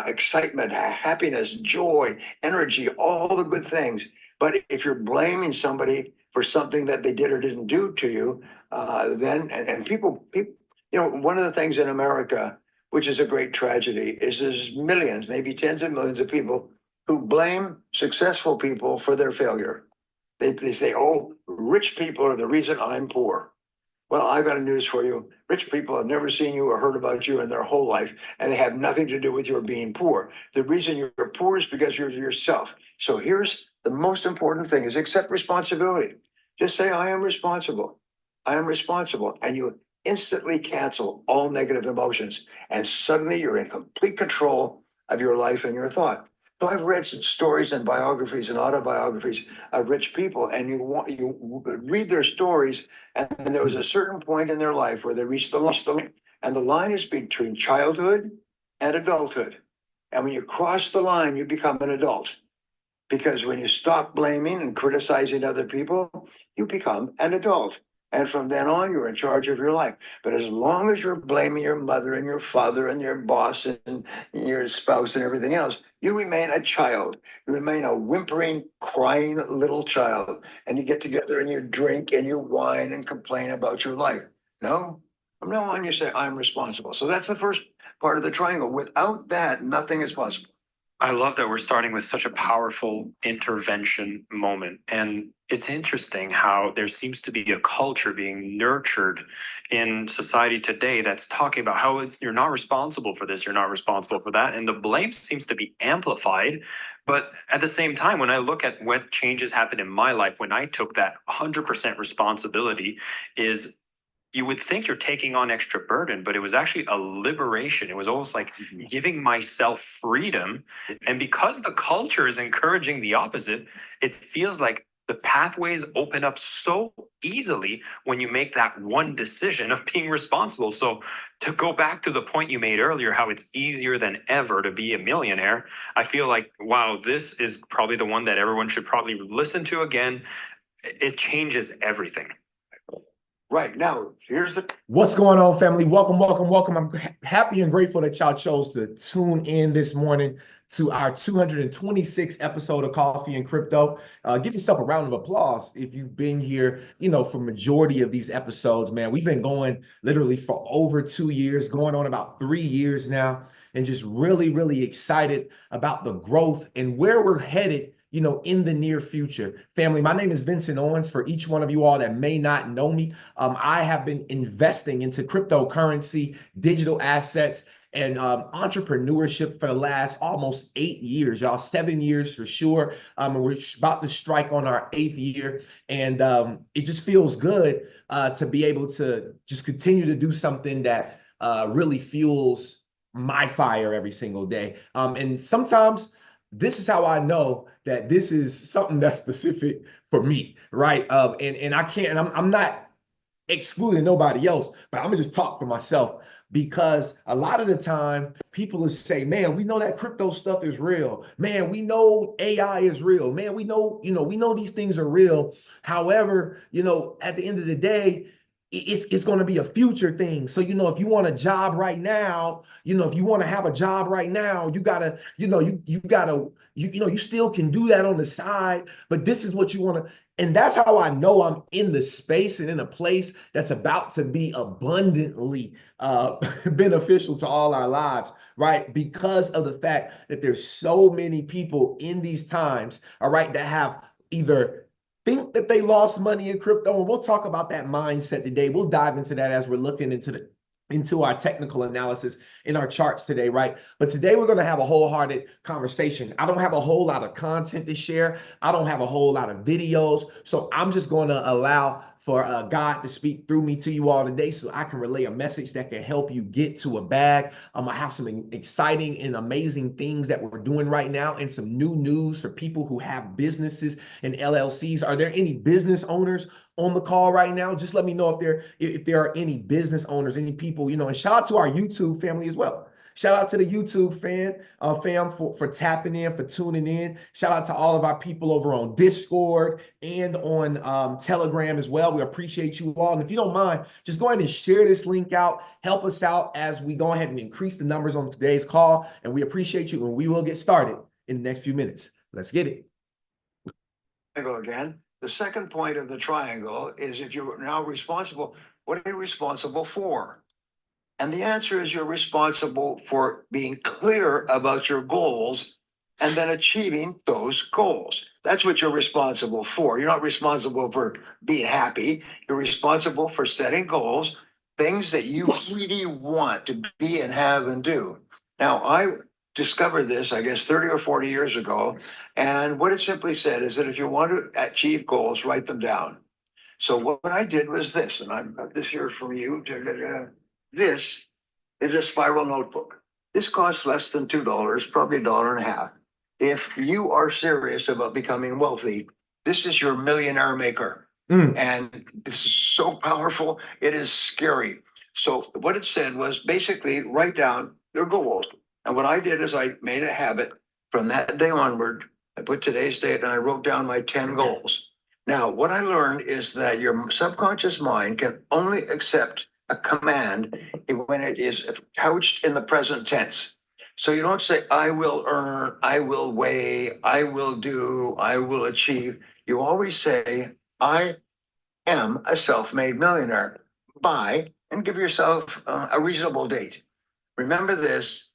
excitement, happiness, joy, energy, all the good things. But if you're blaming somebody for something that they did or didn't do to you, then and people, one of the things in America, which is a great tragedy, is there's millions, maybe tens of millions of people who blame successful people for their failure. They say, oh, rich people are the reason I'm poor. Well, I've got news for you. Rich people have never seen you or heard about you in their whole life, and they have nothing to do with your being poor. The reason you're poor is because you're yourself. So here's the most important thing is accept responsibility. Just say, I am responsible. I am responsible. And you instantly cancel all negative emotions. And suddenly you're in complete control of your life and your thought. So I've read some stories and biographies and autobiographies of rich people, and you read their stories, and there was a certain point in their life where they reached the line, and the line is between childhood and adulthood. And when you cross the line, you become an adult. Because when you stop blaming and criticizing other people, you become an adult. And from then on, you're in charge of your life. But as long as you're blaming your mother and your father and your boss and your spouse and everything else, you remain a child. You remain a whimpering, crying little child. And you get together and you drink and you whine and complain about your life. No, from now on, you say, I'm responsible. So that's the first part of the triangle. Without that, nothing is possible. I love that we're starting with such a powerful intervention moment. And it's interesting how there seems to be a culture being nurtured in society today that's talking about how you're not responsible for this, you're not responsible for that. And the blame seems to be amplified. But at the same time, when I look at what changes happened in my life when I took that 100% responsibility, is you would think you're taking on extra burden, but it was actually a liberation. It was almost like giving myself freedom. And because the culture is encouraging the opposite, it feels like the pathways open up so easily when you make that one decision of being responsible. So to go back to the point you made earlier, how it's easier than ever to be a millionaire, I feel like, wow, this is probably the one that everyone should probably listen to again. It changes everything. Right now, here's the what's going on, family. Welcome, welcome, welcome. I'm happy and grateful that y'all chose to tune in this morning to our 226th episode of Coffee and Crypto. Give yourself a round of applause if you've been here, for majority of these episodes, man. We've been going literally for over 2 years, going on about 3 years now, and just really, really excited about the growth and where we're headed in the near future. Family, my name is Vincent Owens. For each one of you all that may not know me, I have been investing into cryptocurrency, digital assets, and entrepreneurship for the last almost 8 years, y'all, 7 years for sure. We're about to strike on our 8th year. And it just feels good to be able to just continue to do something that really fuels my fire every single day. And sometimes this is how I know that this is something that's specific for me, right? And I can't, and I'm not excluding nobody else, but I'm gonna just talk for myself, because a lot of the time people will say, man, we know that crypto stuff is real. Man, we know AI is real. Man, we know these things are real. However, at the end of the day, it's going to be a future thing. So, if you want a job right now, if you want to have a job right now, you gotta, you still can do that on the side, but this is what you want to. And that's how I know I'm in the space and in a place that's about to be abundantly beneficial to all our lives, right? Because of the fact that there's so many people in these times, all right, that have either think that they lost money in crypto, and we'll talk about that mindset today. We'll dive into that as we're looking into our technical analysis in our charts today, right? But today we're going to have a wholehearted conversation. I don't have a whole lot of content to share. I don't have a whole lot of videos. So I'm just going to allow for God to speak through me to you all today, so I can relay a message that can help you get to a bag. I have some exciting and amazing things that we're doing right now, and some new news for people who have businesses and LLCs. Are there any business owners on the call right now? Just let me know if there are any business owners, any people, and shout out to our YouTube family as well. Shout out to the YouTube fam for tapping in, for tuning in. Shout out to all of our people over on Discord and on Telegram as well. We appreciate you all. And if you don't mind, just go ahead and share this link out. Help us out as we go ahead and increase the numbers on today's call. And we appreciate you, and we will get started in the next few minutes. Let's get it. Again, the second point of the triangle is if you're now responsible, what are you responsible for? And the answer is you're responsible for being clear about your goals and then achieving those goals. That's what you're responsible for. You're not responsible for being happy. You're responsible for setting goals, things that you really want to be and have and do. Now, I discovered this, I guess, 30 or 40 years ago. And what it simply said is that if you want to achieve goals, write them down. So what I did was this, and I've got this here for you. This is a spiral notebook. This costs less than $2, probably $1.50. If you are serious about becoming wealthy, this is your millionaire maker. And this is so powerful, it is scary. So what it said was basically write down your goals. And what I did is I made a habit from that day onward. I put today's date and I wrote down my 10 goals. Now, what I learned is that your subconscious mind can only accept a command when it is couched in the present tense. So you don't say, I will earn, I will weigh, I will do, I will achieve. You always say, I am a self-made millionaire by, and give yourself a reasonable date. Remember this,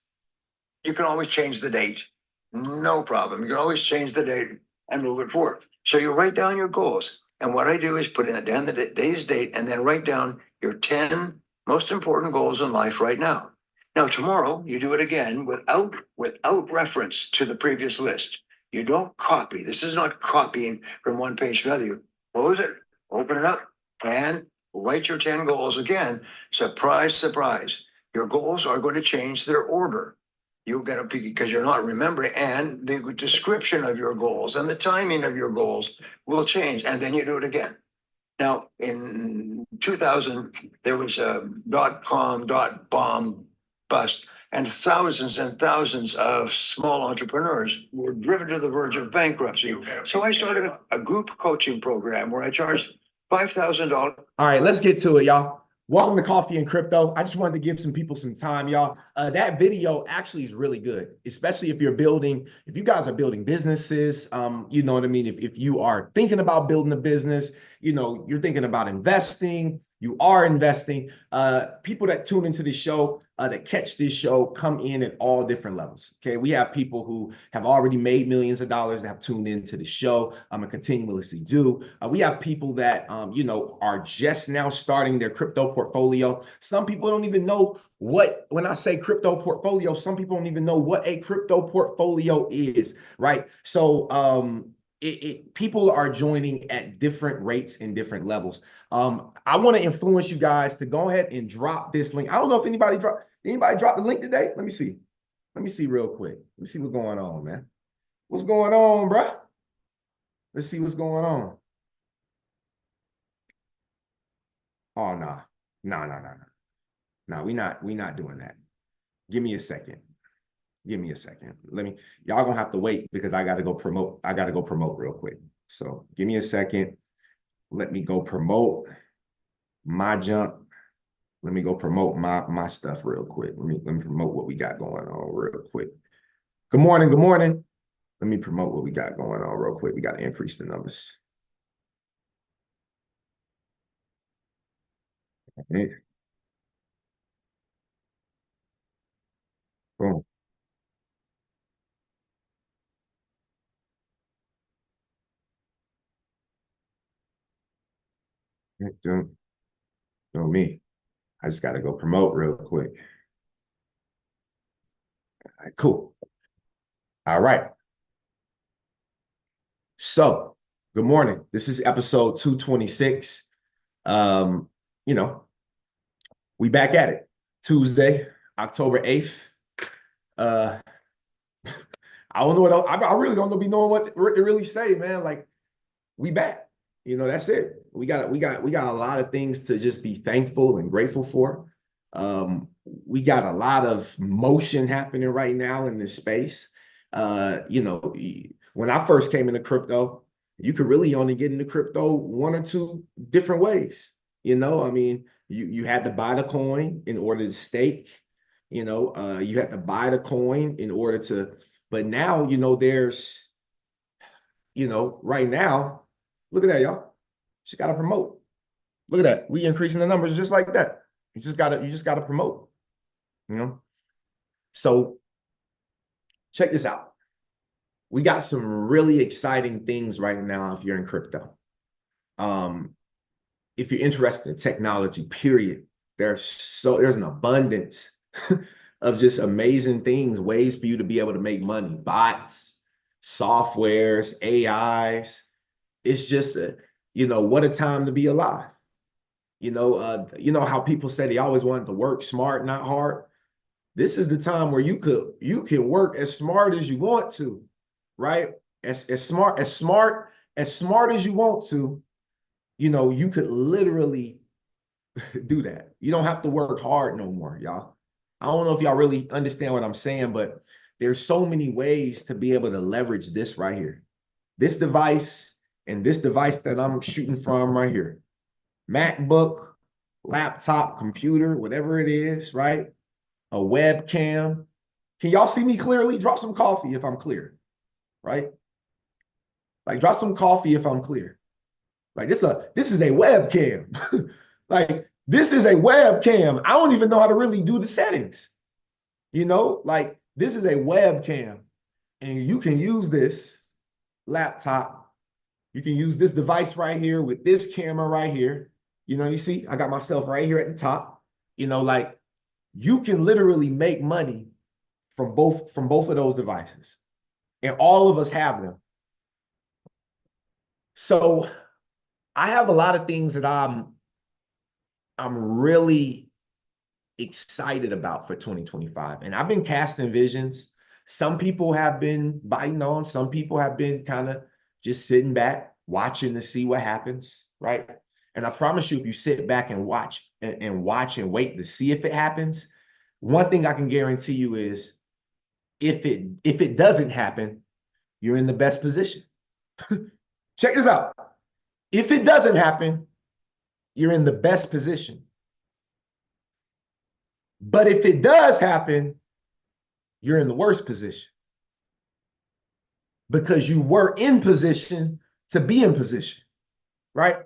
you can always change the date. No problem. You can always change the date and move it forward. So you write down your goals. And what I do is put in down the day's date and then write down your 10 most important goals in life right now. Now, tomorrow you do it again without reference to the previous list. You don't copy. This is not copying from one page to another. You close it, open it up, and write your 10 goals again. Surprise, surprise. Your goals are going to change their order. You got to, because you're not remembering, and the description of your goals and the timing of your goals will change, and then you do it again. Now, in 2000, there was a .com, .bomb bust, and thousands of small entrepreneurs were driven to the verge of bankruptcy. So I started a group coaching program where I charged $5,000. All right, let's get to it, y'all. Welcome to Coffee and Crypto. I just wanted to give some people some time, y'all. That video actually is really good, especially if you guys are building businesses, you know what I mean? If you are thinking about building a business, you're thinking about investing, you are investing. People that tune into this show, that catch this show, come in at all different levels. Okay, we have people who have already made millions of dollars that have tuned into the show and continuously do. We have people that are just now starting their crypto portfolio. Some people don't even know when I say crypto portfolio, some people don't even know what a crypto portfolio is, right? So people are joining at different rates and different levels. I want to influence you guys to go ahead and drop this link. I don't know if anybody dropped the link today. Let me see real quick. Let me see what's going on, man. What's going on, bruh? Let's see what's going on. Oh, nah. No, we not doing that. Give me a second. Y'all gonna have to wait because I gotta go promote real quick. So give me a second. Let me go promote my junk. Let me go promote my stuff real quick. Let me promote what we got going on real quick. Good morning. Let me promote what we got going on real quick. We got to increase the numbers. Okay. Boom. Don't me. I just got to go promote real quick. All right, cool. All right. So, good morning. This is episode 226. We back at it. Tuesday, October 8th. I don't know what else. I really don't be knowing what to really say, man. Like, we back. That's it. We got a lot of things to just be thankful and grateful for. we got a lot of motion happening right now in this space. When I first came into crypto, you could really only get into crypto one or two different ways. I mean, you had to buy the coin in order to stake. You had to buy the coin in order to. But now, there's, right now, look at that, y'all. Just got to promote. Look at that. We increasing the numbers just like that. You just gotta promote. You know. So check this out. We got some really exciting things right now if you're in crypto. Um, if you're interested in technology, period, there's an abundance of just amazing things, ways for you to be able to make money, bots, softwares, AIs. It's just what a time to be alive. How people say they always wanted to work smart, not hard. This is the time where you can work as smart as you want to, right? As smart as you want to, you could literally do that. You don't have to work hard no more, y'all. I don't know if y'all really understand what I'm saying, but there's so many ways to be able to leverage this right here. This device and this device that I'm shooting from right here. MacBook, laptop, computer, whatever it is, right? A webcam. Can y'all see me clearly? Drop some coffee if I'm clear, right? Like drop some coffee if I'm clear. Like this is a webcam. Like this is a webcam. I don't even know how to really do the settings. Like this is a webcam, and you can use this laptop. You can use this device right here with this camera right here. You see, I got myself right here at the top. Like you can literally make money from both of those devices. And all of us have them. So I have a lot of things that I'm really excited about for 2025. And I've been casting visions. Some people have been biting on, some people have been kind of just sitting back, watching to see what happens, right? And I promise you, if you sit back and watch and wait to see if it happens, one thing I can guarantee you is if it doesn't happen, you're in the best position. Check this out. If it doesn't happen, you're in the best position. But if it does happen, you're in the worst position because you were in position to be in position, right?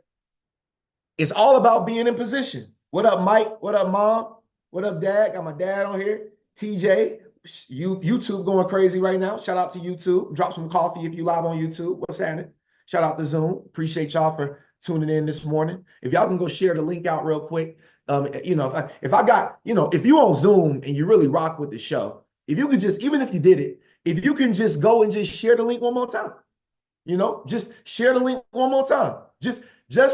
It's all about being in position. What up, Mike? What up, Mom? What up, Dad? Got my dad on here. TJ, YouTube going crazy right now. Shout out to YouTube. Drop some coffee if you live on YouTube. What's happening? Shout out to Zoom. Appreciate y'all for tuning in this morning. If y'all can go share the link out real quick. If you on Zoom and you really rock with the show, if you could just, even if you did it, if you can just go and just share the link one more time, just share the link one more time, just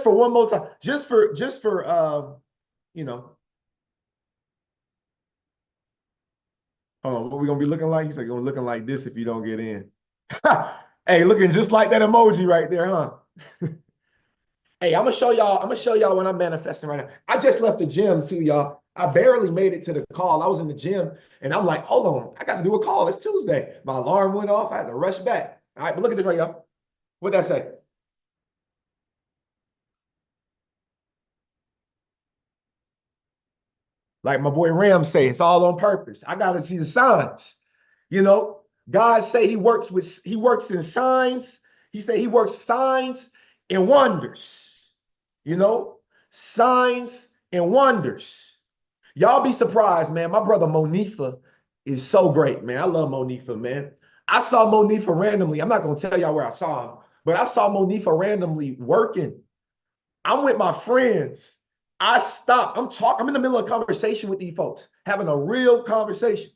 for one more time, just for hold on, what we gonna be looking like? He's like, gonna looking like this if you don't get in. Hey, looking just like that emoji right there, huh? Hey, I'm gonna show y'all what I'm manifesting right now. I just left the gym too, y'all. I barely made it to the call. I was in the gym and I'm like, hold on, I gotta do a call. It's Tuesday. My alarm went off. I had to rush back. All right, but look at this right, y'all. What'd that say? Like my boy Ram say, it's all on purpose. I gotta see the signs. God say he works in signs. He say he works signs and wonders. Signs and wonders. Y'all be surprised, man. My brother Monifa is so great, man. I love Monifa, man. I saw Monifa randomly. I'm not gonna tell y'all where I saw him, but I saw Monifa randomly working. I'm with my friends. I stop. I'm in the middle of a conversation with these folks, having a real conversation.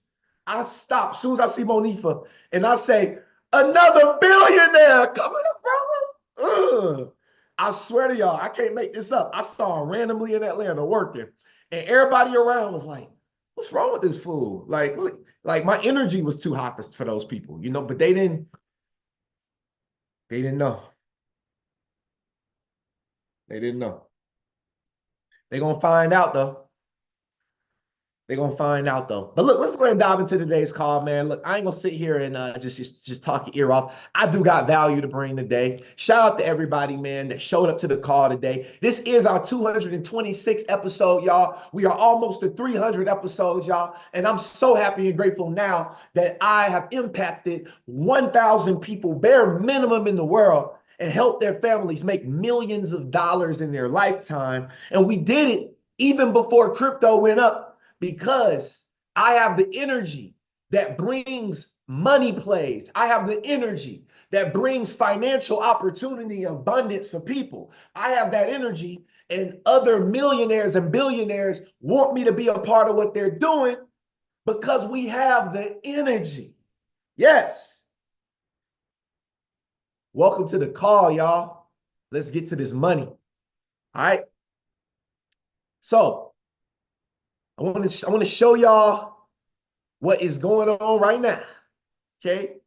I stop as soon as I see Monifa and I say, another billionaire coming up, brother. Ugh. I swear to y'all, I can't make this up. I saw him randomly in Atlanta working, and everybody around was like, what's wrong with this fool? Like my energy was too hot for those people, but they didn't know. They didn't know. They're gonna find out though. They're gonna find out though. But look, let's go ahead and dive into today's call, man. Look, I ain't gonna sit here and just talk your ear off. I do got value to bring today. Shout out to everybody, man, that showed up to the call today. This is our 226th episode, y'all. We are almost to 300 episodes, y'all. And I'm so happy and grateful now that I have impacted 1,000 people, bare minimum in the world, and helped their families make millions of dollars in their lifetime. And we did it even before crypto went up, because I have the energy that brings money plays. I have the energy that brings financial opportunity, abundance for people. I have that energy, and other millionaires and billionaires want me to be a part of what they're doing because we have the energy. Yes. Welcome to the call, y'all. Let's get to this money. All right. So I want to show y'all what is going on right now. Okay.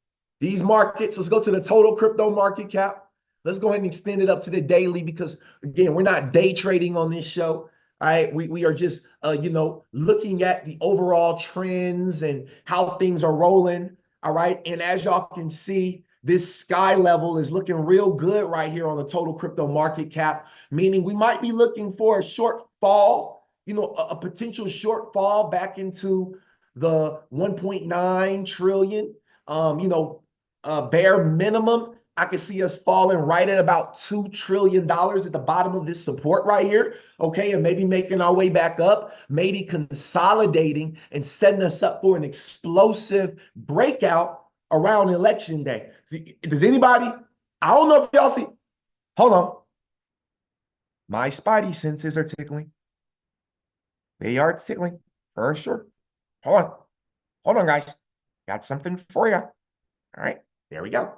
These markets, let's go to the total crypto market cap. Let's go ahead and extend it up to the daily, because again, we're not day trading on this show. All right. We are just looking at the overall trends and how things are rolling. All right. And as y'all can see, this sky level is looking real good right here on the total crypto market cap, meaning we might be looking for a shortfall, a potential shortfall back into the 1.9 trillion. Bare minimum, I can see us falling right at about $2 trillion at the bottom of this support right here. Okay. And maybe making our way back up, maybe consolidating and setting us up for an explosive breakout around election day. Does anybody, I don't know if y'all see, hold on. My spidey senses are tickling. They are tickling for sure. Hold on, guys. Got something for you. All right, there we go.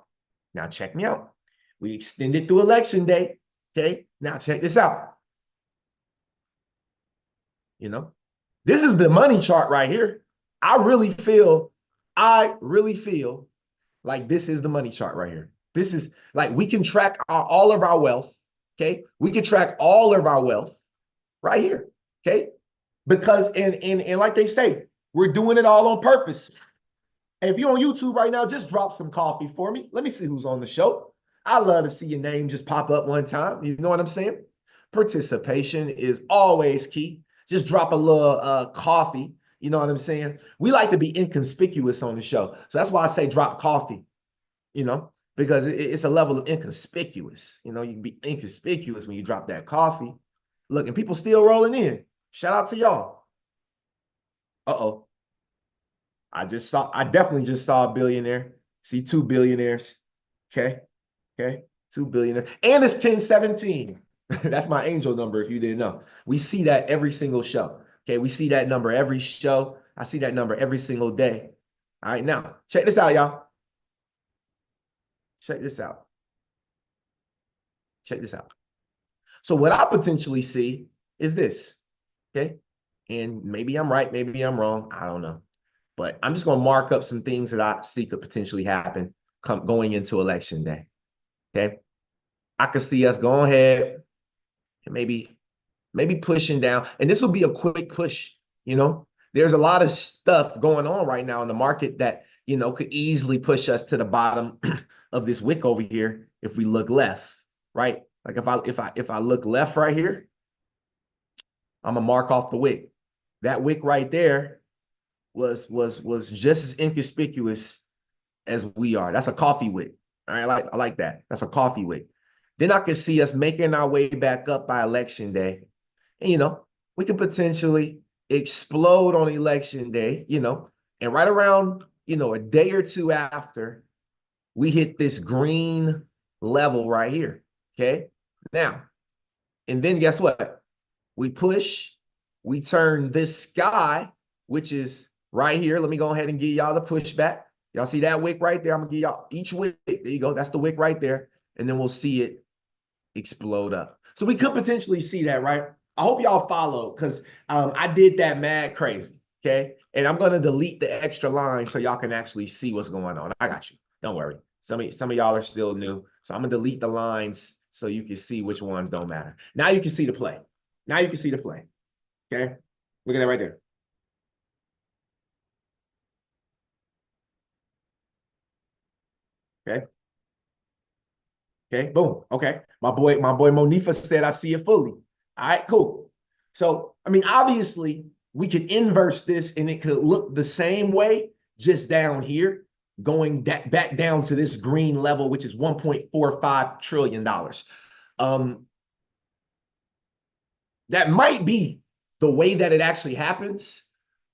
Now check me out. We extended through election day. Okay, now check this out. This is the money chart right here. I really feel like this is the money chart right here. This is like, we can track all of our wealth. Okay, we can track all of our wealth right here. Okay, because and like they say, we're doing it all on purpose. And if you're on YouTube right now, just drop some coffee for me. Let me see who's on the show. I love to see your name just pop up one time. You know what I'm saying? Participation is always key. Just drop a little coffee. You know what I'm saying? We like to be inconspicuous on the show. So that's why I say drop coffee, because it's a level of inconspicuous. You can be inconspicuous when you drop that coffee. Look, and people still rolling in. Shout out to y'all. Uh-oh. I definitely just saw a billionaire. See 2 billionaires. Okay. 2 billionaires. And it's 1017. That's my angel number, if you didn't know. We see that every single show. Okay. We see that number every show. I see that number every single day. All right. Now, check this out, y'all. Check this out. So what I potentially see is this. Okay. And maybe I'm right, maybe I'm wrong. I don't know. But I'm just going to mark up some things that I see could potentially happen going into election day. Okay. I could see us going ahead and maybe pushing down. And this will be a quick push. There's a lot of stuff going on right now in the market that, could easily push us to the bottom of this wick over here if we look left, right? Like if I look left right here, I'm gonna mark off the wick. That wick right there was just as inconspicuous as we are. That's a coffee wick. All right, I like that. That's a coffee wick. Then I can see us making our way back up by election day. And we could potentially explode on election day, and right around, a day or two after, we hit this green level right here. Okay. Now, and then guess what? We push, we turn this sky, which is right here. Let me go ahead and give y'all the pushback. Y'all see that wick right there? I'm gonna give y'all each wick. There you go. That's the wick right there. And then we'll see it explode up. So we could potentially see that, right? I hope y'all follow, because I did that mad crazy. Okay. And I'm gonna delete the extra line so y'all can actually see what's going on. I got you. Don't worry. Some of y'all are still new. So I'm gonna delete the lines so you can see which ones don't matter. Now you can see the play. Okay. Look at that right there. Okay. Okay, boom. Okay. My boy Monifa said I see it fully. All right, cool. So, I mean, obviously, we could inverse this and it could look the same way just down here, going back down to this green level, which is $1.45 trillion. Um, that might be the way that it actually happens.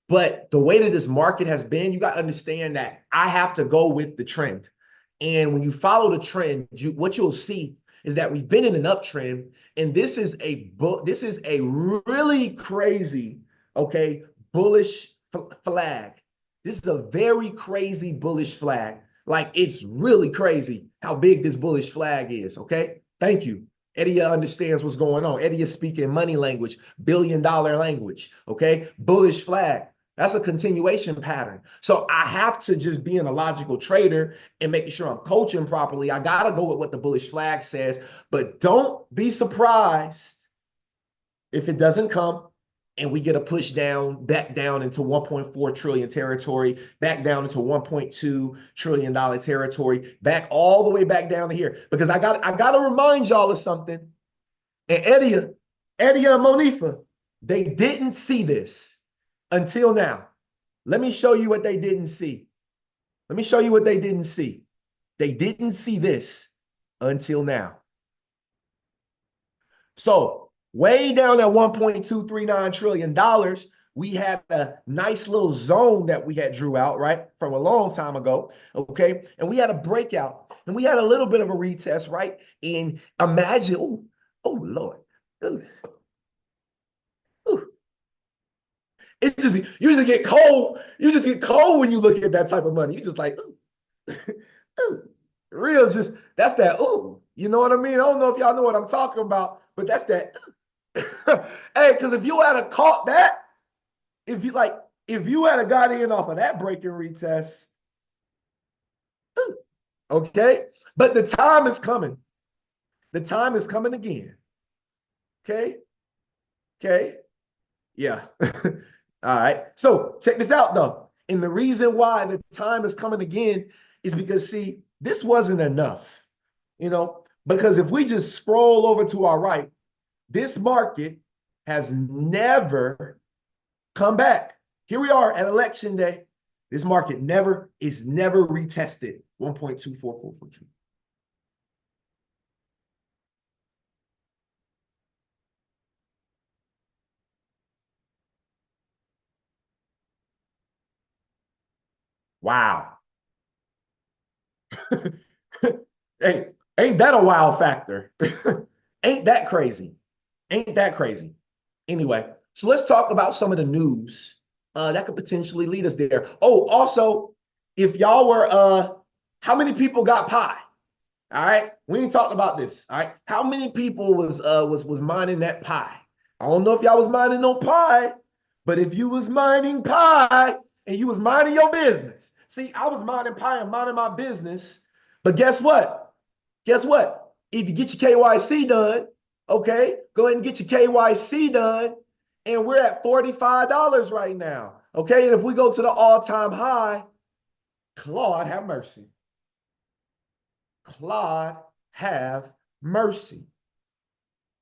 But the way that this market has been, you got to understand that I have to go with the trend. And when you follow the trend, what you'll see is that we've been in an uptrend, and this is a really crazy, okay, bullish flag. This is a very crazy bullish flag. Like, it's really crazy how big this bullish flag is. Okay, thank you. Eddie understands what's going on. Eddie is speaking money language, billion-dollar language. Okay, bullish flag. That's a continuation pattern. So I have to just be a logical trader and making sure I'm coaching properly. I got to go with what the bullish flag says, but don't be surprised if it doesn't come and we get a push down, back down into 1.4 trillion territory, back down into $1.2 trillion territory, back all the way back down to here. Because I got to remind y'all of something. And Eddie and Monifa, they didn't see this until now. Let me show you what they didn't see. Let me show you what they didn't see. They didn't see this until now. So way down at $1.239 trillion, we had a nice little zone that we had drew out, right, from a long time ago, okay? And we had a breakout, and we had a little bit of a retest, right? And imagine, oh Lord. Ooh. Ooh. It just, you just get cold. You just get cold when you look at that type of money. You just like, ooh. Ooh. Real just, that's that, ooh. You know what I mean? I don't know if y'all know what I'm talking about, but that's that. Hey, because if you had caught that, if you had got in off of that breaking retest, ooh, okay? But the time is coming. The time is coming again. Okay? Okay? Yeah. All right. So check this out, though. And the reason why the time is coming again is because, see, this wasn't enough, because if we just scroll over to our right, this market has never come back. Here we are at election day. This market is never retested 1.2444. Wow. Hey, ain't that a wow factor? Ain't that crazy? Ain't that crazy? Anyway, so let's talk about some of the news that could potentially lead us there. Oh, also, if y'all were, how many people got pie? All right, we ain't talking about this. All right, how many people was mining that pie? I don't know if y'all was mining no pie, but if you was mining pie and you was minding your business, see, I was mining pie and minding my business, but guess what? Guess what? If you get your KYC done, okay, go ahead and get your KYC done, and we're at $45 right now. Okay, and if we go to the all-time high, Claude have mercy. Claude have mercy.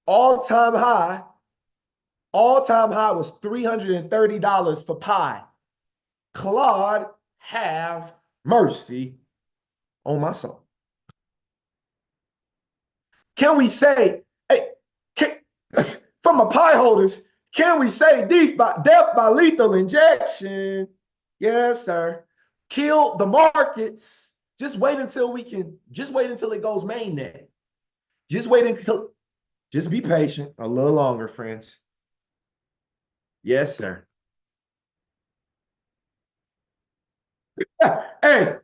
All-time high was $330 for pie. Claude have mercy on my soul. Can we say, hey, from a pie holders, can we say death by lethal injection? Yes, sir. Kill the markets. Just wait until it goes mainnet. Just be patient a little longer, friends. Yes, sir. Hey,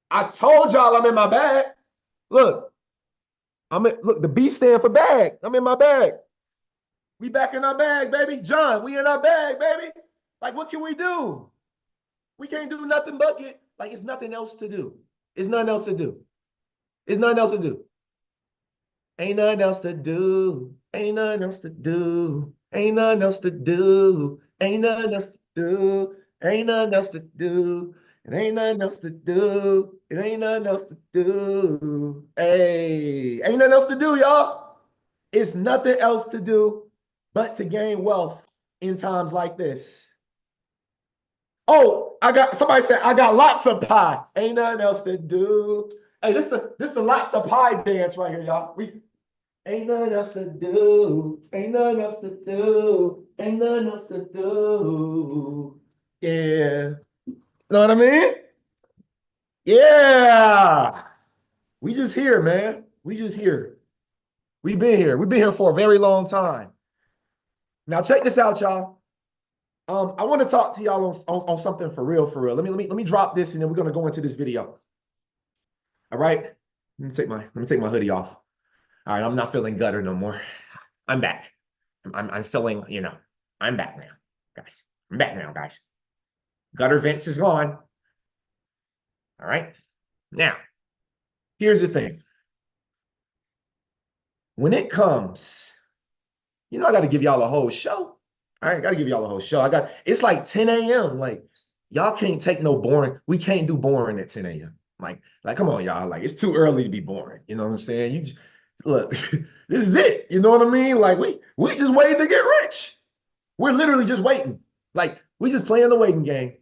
I told y'all I'm in my bag. Look, look, the B stand for bag. I'm in my bag. We back in our bag, baby. John, we in our bag, baby. Like, what can we do? We can't do nothing but it's nothing else to do. It's nothing else to do. It's nothing else to do. Ain't nothing else to do. Ain't nothing else to do. Ain't nothing else to do. Ain't nothing else to do. Ain't nothing else to do. It ain't nothing else to do. It ain't nothing else to do. Hey, ain't nothing else to do, y'all. It's nothing else to do but to gain wealth in times like this. Oh, somebody said I got lots of pie. Ain't nothing else to do. Hey, this the lots of pie dance right here, y'all. We ain't nothing else to do. Ain't nothing else to do. Ain't nothing else to do. Yeah. Know what I mean? Yeah. We just here, man. We just here. We've been here. We've been here for a very long time. Now check this out, y'all. I want to talk to y'all on something for real, for real. Let me drop this and then we're gonna go into this video. All right. Let me take my hoodie off. All right, I'm not feeling gutter no more. I'm back. I'm feeling, I'm back now, guys. I'm back now, guys. Gutter vents is gone. All right. Now, here's the thing. When it comes, I got to give y'all a whole show. All right, got to give y'all a whole show. It's like 10 a.m. Like, y'all can't take no boring. We can't do boring at 10 a.m. Like, come on, y'all. Like, it's too early to be boring. You know what I'm saying? You just, look, this is it. You know what I mean? Like, we just waiting to get rich. We're literally just waiting. Like, we just playing the waiting game.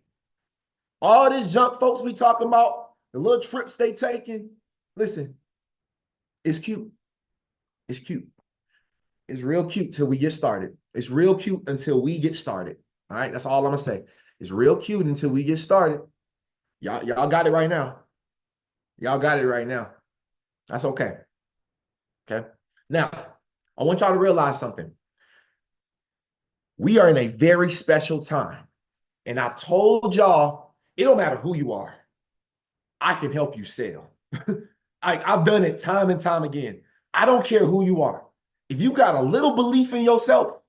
All this junk folks we talking about, the little trips they taking. Listen, it's cute. It's cute. It's real cute till we get started. It's real cute until we get started. All right, that's all I'm gonna say. It's real cute until we get started. Y'all got it right now. Y'all got it right now. That's okay. Okay. Now, I want y'all to realize something. We are in a very special time. And I've told y'all, it don't matter who you are. I can help you sell. I've done it time and time again. I don't care who you are. If you got a little belief in yourself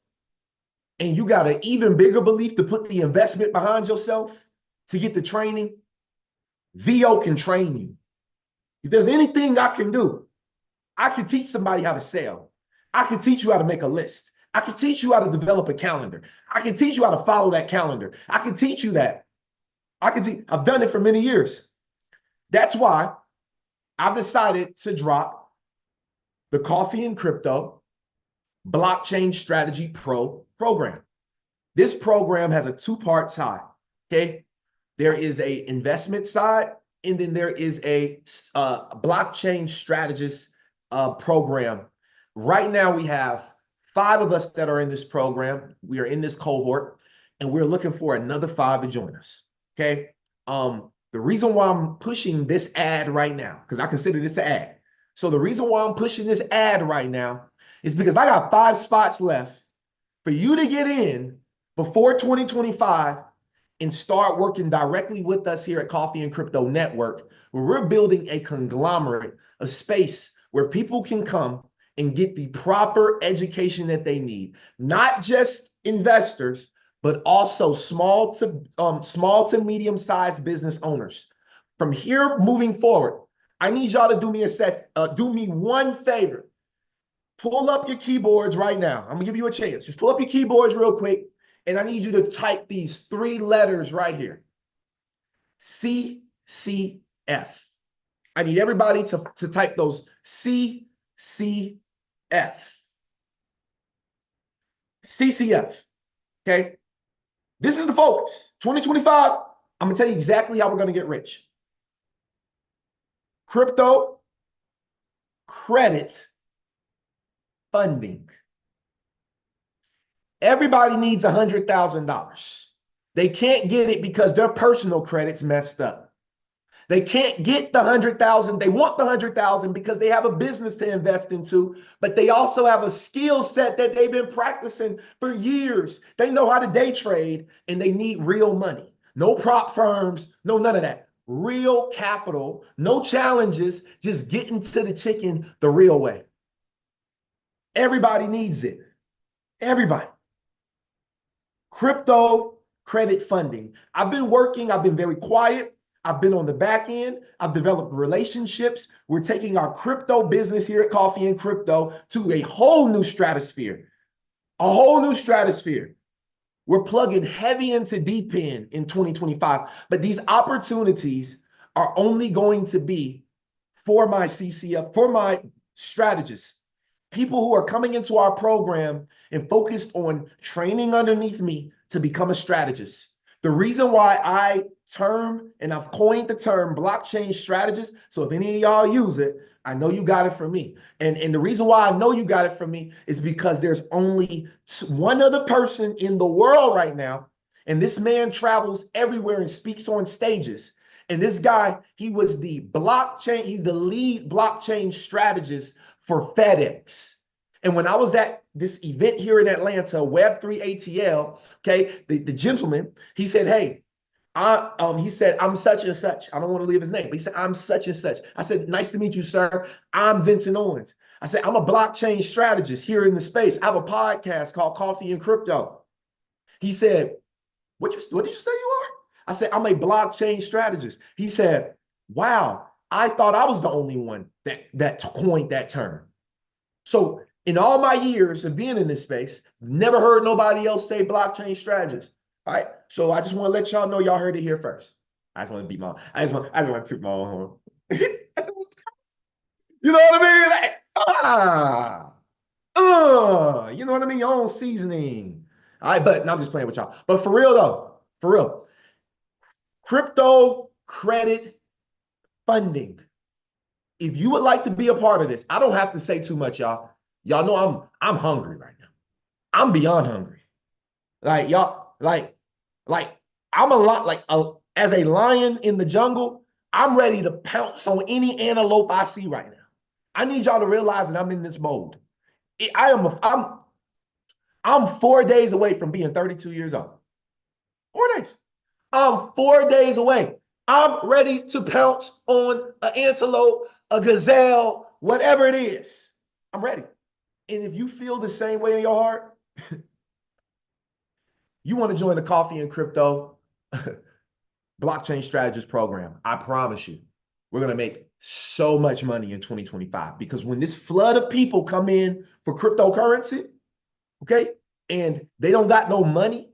and you got an even bigger belief to put the investment behind yourself to get the training, VO can train you. If there's anything I can do, I can teach somebody how to sell. I can teach you how to make a list. I can teach you how to develop a calendar. I can teach you how to follow that calendar. I can teach you that. I've done it for many years. That's why I've decided to drop the Coffee and Crypto Blockchain Strategy Pro program. This program has a two-part side, okay? There is a investment side, and then there is a blockchain strategist program. Right now, we have 5 of us that are in this program. We are in this cohort, and we're looking for another 5 to join us, okay? The reason why I'm pushing this ad right now, because I consider this an ad. So the reason why I'm pushing this ad right now is because I got 5 spots left for you to get in before 2025 and start working directly with us here at Coffee and Crypto Network, where we're building a conglomerate, a space where people can come and get the proper education that they need, not just investors, but also small to medium-sized business owners. From here moving forward, I need y'all to do me one favor. Pull up your keyboards right now. I'm gonna give you a chance. Just pull up your keyboards real quick, and I need you to type these 3 letters right here. CCF. I need everybody to type those CCF. CCF. Okay. This is the focus. 2025, I'm going to tell you exactly how we're going to get rich. Crypto credit funding. Everybody needs $100,000. They can't get it because their personal credit's messed up. They can't get the 100,000. They want the 100,000 because they have a business to invest into, but they also have a skill set that they've been practicing for years. They know how to day trade and they need real money. No prop firms, no none of that. Real capital, no challenges, just getting to the chicken the real way. Everybody needs it. Everybody. Crypto credit funding. I've been very quiet. I've been on the back end. I've developed relationships. We're taking our crypto business here at Coffee and Crypto to a whole new stratosphere. A whole new stratosphere. We're plugging heavy into deep end in 2025, but these opportunities are only going to be for my CCF, for my strategists, people who are coming into our program and focused on training underneath me to become a strategist. The reason why I've coined the term blockchain strategist, so if any of y'all use it, I know you got it from me. And the reason why I know you got it from me is because there's only one other person in the world right now, and this man travels everywhere and speaks on stages. And this guy, he's the lead blockchain strategist for FedEx. And when I was at this event here in Atlanta, Web3 ATL, okay, the gentleman, he said, hey, he said, I'm such and such. I don't want to leave his name, but he said, I'm such and such. I said, nice to meet you, sir. I'm Vincent Owens. I said, I'm a blockchain strategist here in the space. I have a podcast called Coffee and Crypto. He said, what did you say you are? I said, I'm a blockchain strategist. He said, wow, I thought I was the only one that coined that term. So in all my years of being in this space, never heard nobody else say blockchain strategist. All right. So I just want to let y'all know y'all heard it here first. I just want to I just want to toot my own horn. You know what I mean? You know what I mean? Your own seasoning. All right, but I'm just playing with y'all. But for real though, for real, crypto credit funding. If you would like to be a part of this, I don't have to say too much, y'all. Y'all know I'm hungry right now. I'm beyond hungry. Like y'all, like I'm a lot as a lion in the jungle. I'm ready to pounce on any antelope I see right now. I need y'all to realize that I'm in this mode. I'm 4 days away from being 32 years old. 4 days. I'm 4 days away. I'm ready to pounce on an antelope, a gazelle, whatever it is. I'm ready. And if you feel the same way in your heart, you want to join the Coffee and Crypto Blockchain Strategist program, I promise you, we're going to make so much money in 2025 because when this flood of people come in for cryptocurrency, okay, and they don't got no money,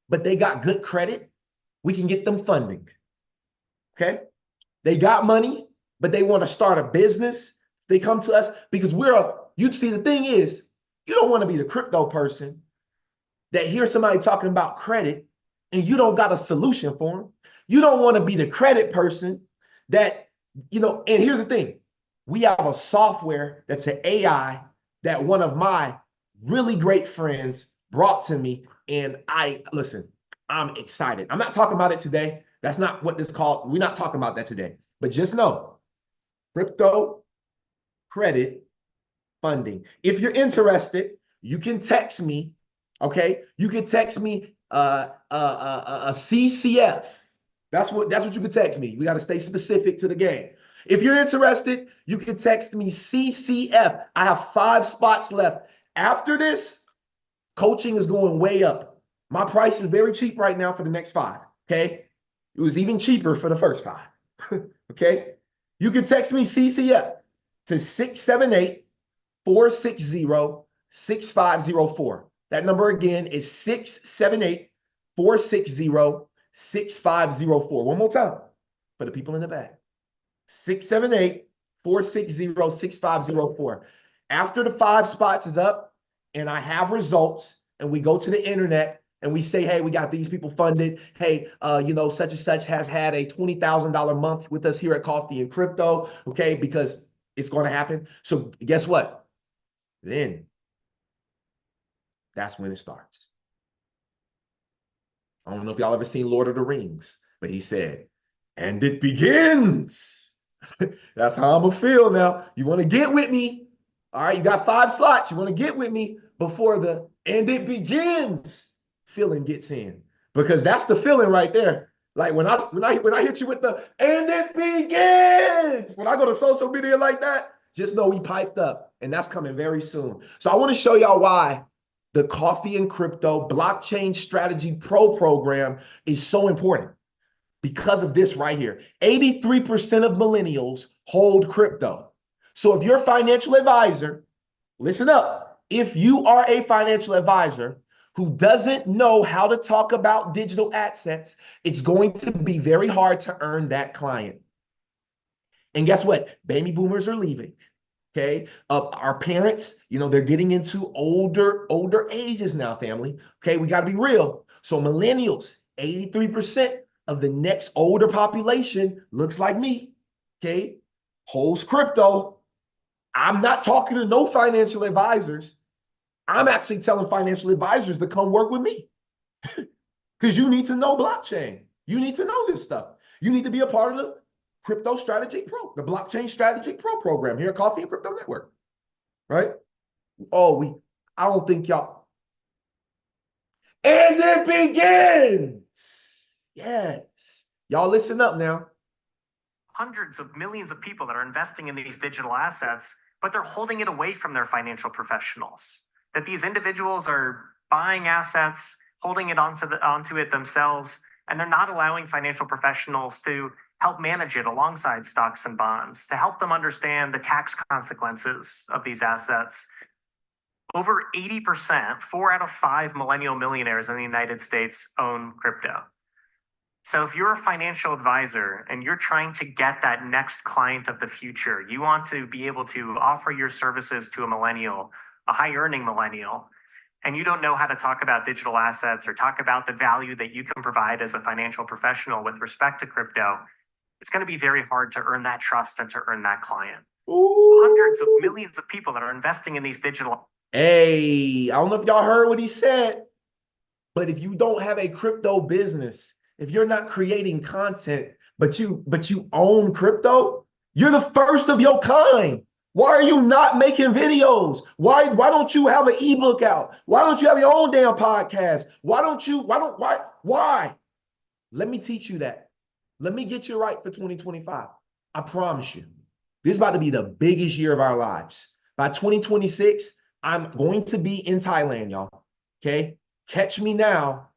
but they got good credit, we can get them funding. Okay. They got money, but they want to start a business. They come to us because you see, the thing is, you don't want to be the crypto person that hears somebody talking about credit and you don't got a solution for them. You don't want to be the credit person that, and here's the thing. We have a software that's an AI that one of my really great friends brought to me. And I'm excited. I'm not talking about it today. That's not what this called. We're not talking about that today. But just know, crypto credit funding. If you're interested, you can text me. Okay, you can text me a CCF. That's what you can text me. We got to stay specific to the game. If you're interested, you can text me CCF. I have 5 spots left. After this, coaching is going way up. My price is very cheap right now for the next 5. Okay, it was even cheaper for the first 5. Okay, you can text me CCF to 678-460-6504. That number again is 678-460-6504. One more time for the people in the back. 678-460-6504. After the 5 spots is up and I have results and we go to the internet and we say, hey, we got these people funded. Hey, such and such has had a $20,000 month with us here at Coffee and Crypto, okay, because it's going to happen. So guess what? Then that's when it starts. I don't know if y'all ever seen Lord of the Rings, but he said, and it begins. That's how I'm going to feel now. You want to get with me? All right, you got 5 slots. You want to get with me before the and it begins feeling gets in, because that's the feeling right there. Like when I hit you with the and it begins, when I go to social media like that, just know we piped up, and that's coming very soon. So I want to show y'all why the Coffee and Crypto Blockchain Strategy Pro program is so important. Because of this right here, 83% of millennials hold crypto. So if you're a financial advisor, listen up. If you are a financial advisor who doesn't know how to talk about digital assets, it's going to be very hard to earn that client. And guess what? Baby boomers are leaving. Okay. Our parents, they're getting into older ages now, family. Okay. We got to be real. So millennials, 83% of the next older population looks like me. Okay. Holds crypto. I'm not talking to no financial advisors. I'm actually telling financial advisors to come work with me because you need to know blockchain. You need to know this stuff. You need to be a part of the Crypto Strategy Pro, the Blockchain Strategy Pro program here at Coffee and Crypto Network, right? I don't think y'all. And it begins. Yes. Y'all listen up now. Hundreds of millions of people that are investing in these digital assets, but they're holding it away from their financial professionals. That these individuals are buying assets, holding it onto it themselves, and they're not allowing financial professionals to help manage it alongside stocks and bonds, to help them understand the tax consequences of these assets. Over 80%, 4 out of 5 millennial millionaires in the United States own crypto. So if you're a financial advisor and you're trying to get that next client of the future, you want to be able to offer your services to a millennial, a high earning millennial, and you don't know how to talk about digital assets or talk about the value that you can provide as a financial professional with respect to crypto, it's going to be very hard to earn that trust and to earn that client. Ooh. Hundreds of millions of people that are investing in these digital. Hey, I don't know if y'all heard what he said, but if you don't have a crypto business, if you're not creating content, but you own crypto, you're the first of your kind. Why are you not making videos? Why don't you have an ebook out? Why don't you have your own damn podcast? Why? Let me teach you that. Let me get you right for 2025. I promise you. This is about to be the biggest year of our lives. By 2026, I'm going to be in Thailand, y'all. Okay? Catch me now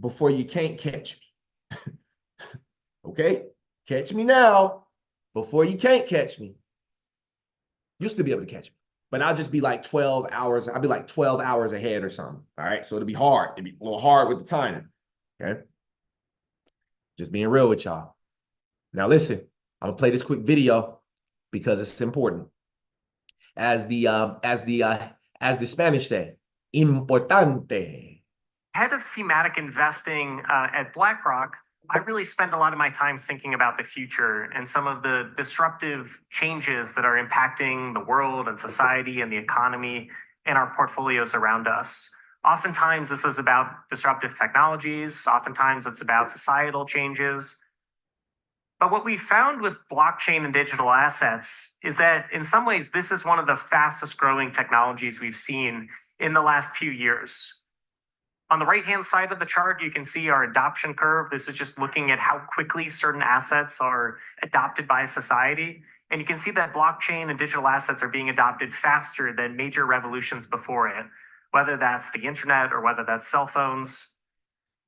before you can't catch me. Okay? Catch me now before you can't catch me. Used to be able to catch me, but I'll just be like 12 hours. I'll be like 12 hours ahead or something. All right. So it'll be hard. It'll be a little hard with the timing. Okay. Just being real with y'all. Now listen, I'm gonna play this quick video because it's important. As the Spanish say, importante. Head of thematic investing at BlackRock, I really spend a lot of my time thinking about the future and some of the disruptive changes that are impacting the world and society and the economy and our portfolios around us. Oftentimes, this is about disruptive technologies. Oftentimes, it's about societal changes. But what we found with blockchain and digital assets is that in some ways, this is one of the fastest growing technologies we've seen in the last few years. On the right-hand side of the chart, you can see our adoption curve. This is just looking at how quickly certain assets are adopted by society. And you can see that blockchain and digital assets are being adopted faster than major revolutions before it, whether that's the internet or whether that's cell phones.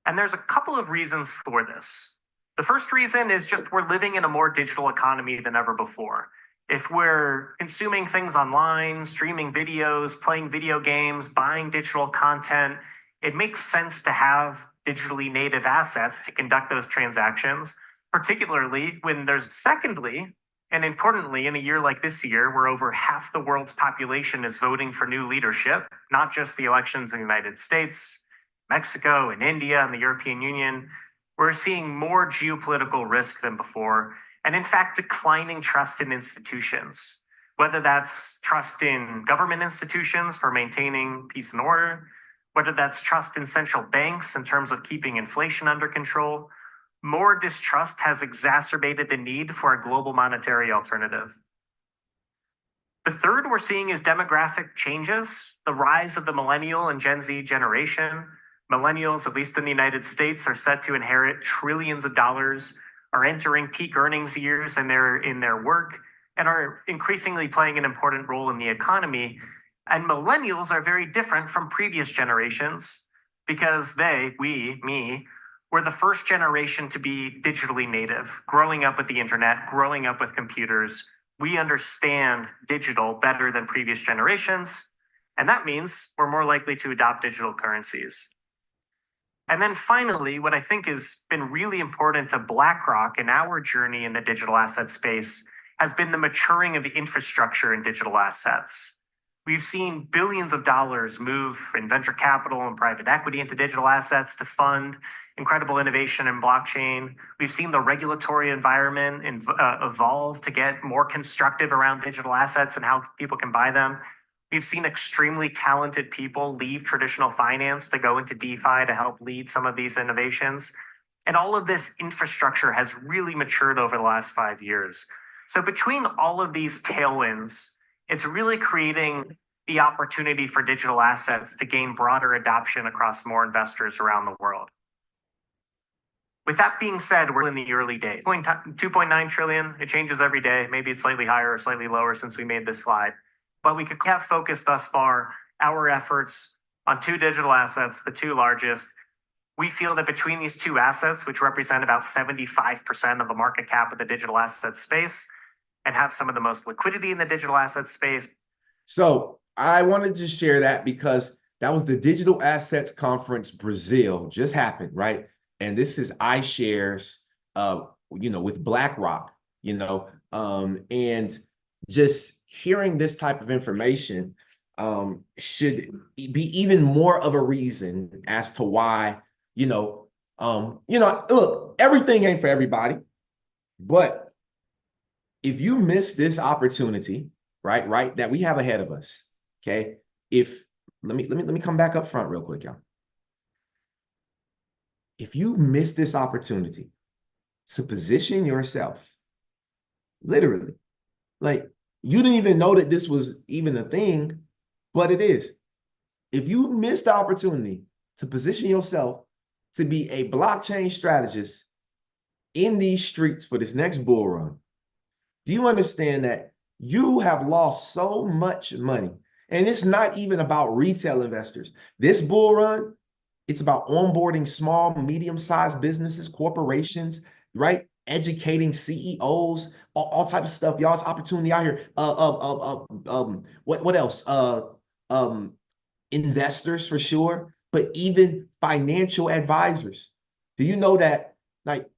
And there's a couple of reasons for this. The first reason is just we're living in a more digital economy than ever before. If we're consuming things online, streaming videos, playing video games, buying digital content, it makes sense to have digitally native assets to conduct those transactions, particularly when there's, secondly, and importantly, in a year like this year, where over half the world's population is voting for new leadership, not just the elections in the United States, Mexico and India and the European Union, we're seeing more geopolitical risk than before, and in fact, declining trust in institutions, whether that's trust in government institutions for maintaining peace and order, whether that's trust in central banks in terms of keeping inflation under control. More distrust has exacerbated the need for a global monetary alternative. The third we're seeing is demographic changes, the rise of the millennial and Gen Z generation. Millennials, at least in the United States, are set to inherit trillions of dollars, are entering peak earnings years in their work, and are increasingly playing an important role in the economy. And millennials are very different from previous generations because we, were the first generation to be digitally native, growing up with the internet, growing up with computers. We understand digital better than previous generations. And that means we're more likely to adopt digital currencies. And then finally, what I think has been really important to BlackRock in our journey in the digital asset space has been the maturing of the infrastructure in digital assets. We've seen billions of dollars move in venture capital and private equity into digital assets to fund incredible innovation in blockchain. We've seen the regulatory environment evolve to get more constructive around digital assets and how people can buy them. We've seen extremely talented people leave traditional finance to go into DeFi to help lead some of these innovations. And all of this infrastructure has really matured over the last 5 years. So between all of these tailwinds, it's really creating the opportunity for digital assets to gain broader adoption across more investors around the world. With that being said, we're in the early days. 2.9 trillion, it changes every day. Maybe it's slightly higher or slightly lower since we made this slide. But we could have focused thus far our efforts on 2 digital assets, the 2 largest. We feel that between these 2 assets, which represent about 75% of the market cap of the digital asset space, and have some of the most liquidity in the digital asset space. So I wanted to share that because that was the Digital Assets Conference Brazil just happened, right? And this is iShares, with BlackRock, and just hearing this type of information should be even more of a reason as to why, look, everything ain't for everybody, but if you miss this opportunity, right, that we have ahead of us, okay? Let me come back up front real quick, y'all. If you miss this opportunity to position yourself, literally, like you didn't even know that this was even a thing, but it is. If you miss the opportunity to position yourself to be a blockchain strategist in these streets for this next bull run, do you understand that you have lost so much money? And it's not even about retail investors. This bull run, it's about onboarding small, medium-sized businesses, corporations, right? Educating CEOs, all types of stuff. Y'all's opportunity out here. What else? Investors for sure, but even financial advisors. Do you know that, like,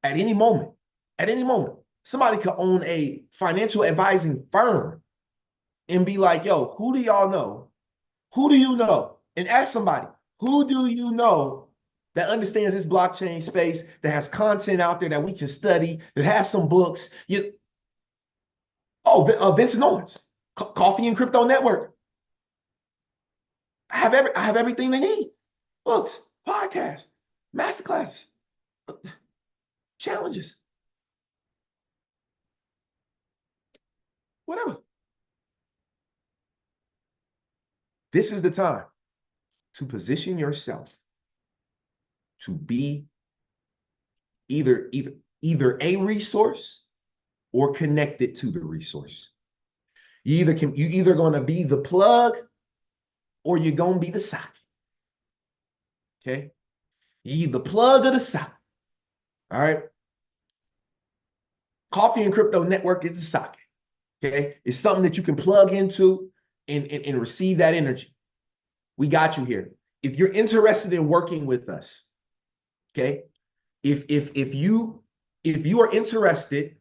at any moment, somebody could own a financial advising firm and be like, yo, who do y'all know? Who do you know? And ask somebody, who do you know that understands this blockchain space, that has content out there that we can study, that has some books? Vincent Owens, Coffee and Crypto Network. I have everything they need. Books, podcasts, masterclasses, challenges. Whatever. This is the time to position yourself to be either a resource or connected to the resource. You either going to be the plug or you're going to be the socket. Okay? You either plug or the socket. All right? Coffee and Crypto Network is the socket. Okay? It's something that you can plug into and receive that energy. We got you here. If you're interested in working with us, okay, if you are interested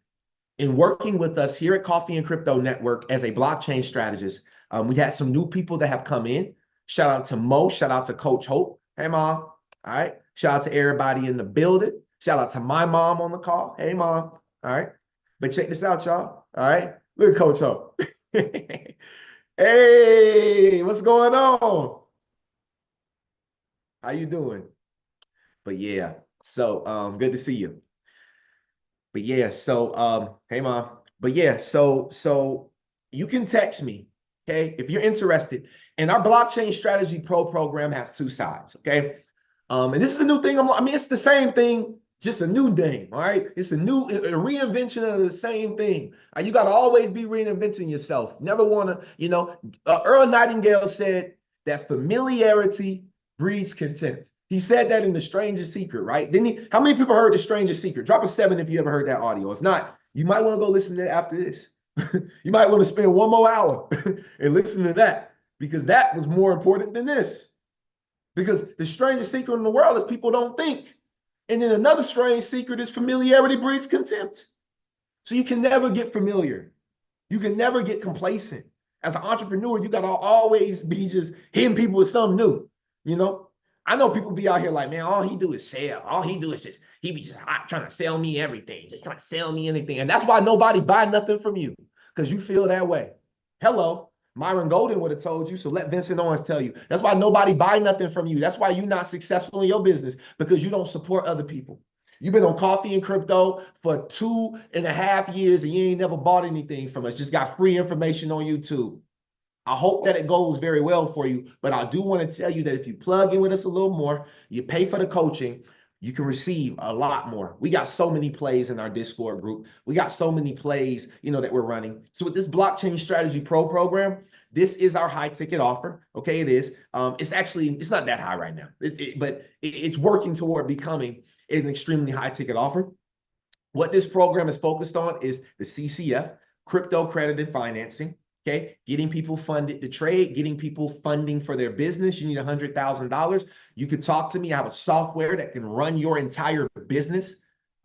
in working with us here at Coffee and Crypto Network as a blockchain strategist, we had some new people that have come in. Shout out to Mo. Shout out to Coach Hope. Hey, Mom. All right. Shout out to everybody in the building. Shout out to my mom on the call. Hey, Mom. All right. But check this out, y'all. All right. Look at Coach Hope. Hey, what's going on? How you doing? But yeah, so good to see you. But yeah, so hey Mom. But yeah, so you can text me, okay, if you're interested. And our Blockchain Strategy Pro program has 2 sides, okay? And this is a new thing. It's the same thing, just a new thing, all right? It's a reinvention of the same thing. You got to always be reinventing yourself. Never want to, Earl Nightingale said that familiarity breeds contempt. He said that in The Strangest Secret, right? Didn't he? How many people heard The Strangest Secret? Drop a 7 if you ever heard that audio. If not, you might want to go listen to it after this. You might want to spend 1 more hour and listen to that, because that was more important than this. Because the strangest secret in the world is people don't think. And then another strange secret is familiarity breeds contempt. So you can never get familiar. You can never get complacent. As an entrepreneur, you got to always be just hitting people with something new. You know, I know people be out here like, man, all he do is sell. All he do is just, he be just trying to sell me everything. Just trying to sell me anything. And that's why nobody buy nothing from you, because you feel that way. Hello. Myron Golden would have told you, so let Vincent Owens tell you. That's why nobody buy nothing from you. That's why you're not successful in your business, because you don't support other people. You've been on Coffee and Crypto for 2.5 years and you ain't never bought anything from us. Just got free information on YouTube. I hope that it goes very well for you, but I do want to tell you that if you plug in with us a little more, you pay for the coaching, you can receive a lot more. We got so many plays in our Discord group. We got so many plays, that we're running. So with this Blockchain Strategy Pro program, this is our high ticket offer. Okay, it is. It's not that high right now, but it's working toward becoming an extremely high ticket offer. What this program is focused on is the CCF, crypto credit and financing. Okay, getting people funded to trade, getting people funding for their business. You need $100,000. You could talk to me. I have a software that can run your entire business.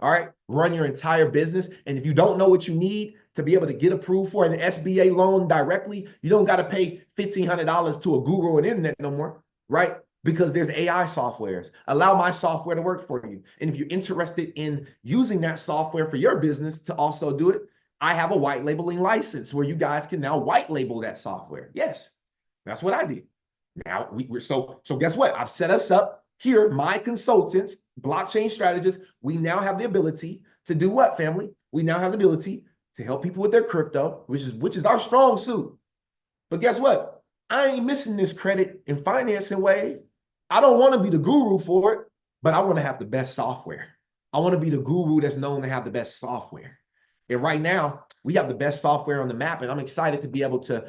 All right, run your entire business. And if you don't know what you need to be able to get approved for an SBA loan directly, you don't got to pay $1,500 to a Google or an internet no more, right? Because there's AI softwares. Allow my software to work for you. And if you're interested in using that software for your business to also do it, I have a white labeling license where you guys can now white label that software. Yes, that's what I did. Now so guess what? I've set us up here, my consultants, blockchain strategists. We now have the ability to do what, family? We now have the ability to help people with their crypto, which is our strong suit. But guess what? I ain't missing this credit and financing wave. I don't want to be the guru for it, but I want to have the best software. I want to be the guru that's known to have the best software. And right now, we have the best software on the map, and I'm excited to be able to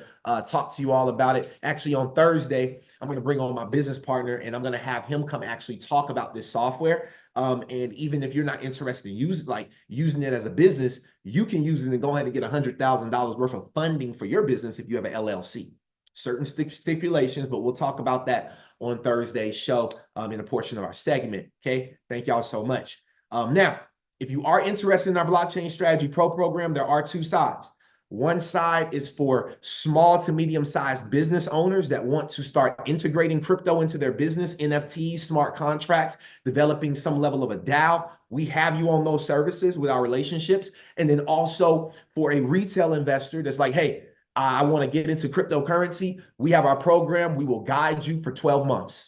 talk to you all about it. Actually, on Thursday, I'm going to bring on my business partner, and I'm going to have him come actually talk about this software. And even if you're not interested in using it as a business, you can use it and go ahead and get $100,000 worth of funding for your business if you have an LLC. Certain stipulations, but we'll talk about that on Thursday's show in a portion of our segment. Okay, thank y'all so much. Now, if you are interested in our Blockchain Strategy Pro program, there are two sides. One side is for small to medium-sized business owners that want to start integrating crypto into their business, NFTs, smart contracts, developing some level of a DAO. We have you on those services with our relationships. And then also for a retail investor that's like, hey, I want to get into cryptocurrency. We have our program. We will guide you for 12 months.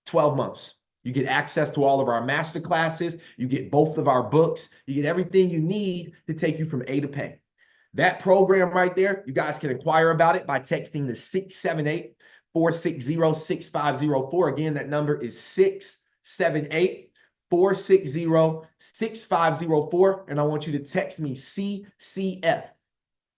12 months. You get access to all of our master classes. You get both of our books. You get everything you need to take you from A to Pay. That program right there, you guys can inquire about it by texting the 678-460-6504. Again, that number is 678-460-6504. And I want you to text me CCF,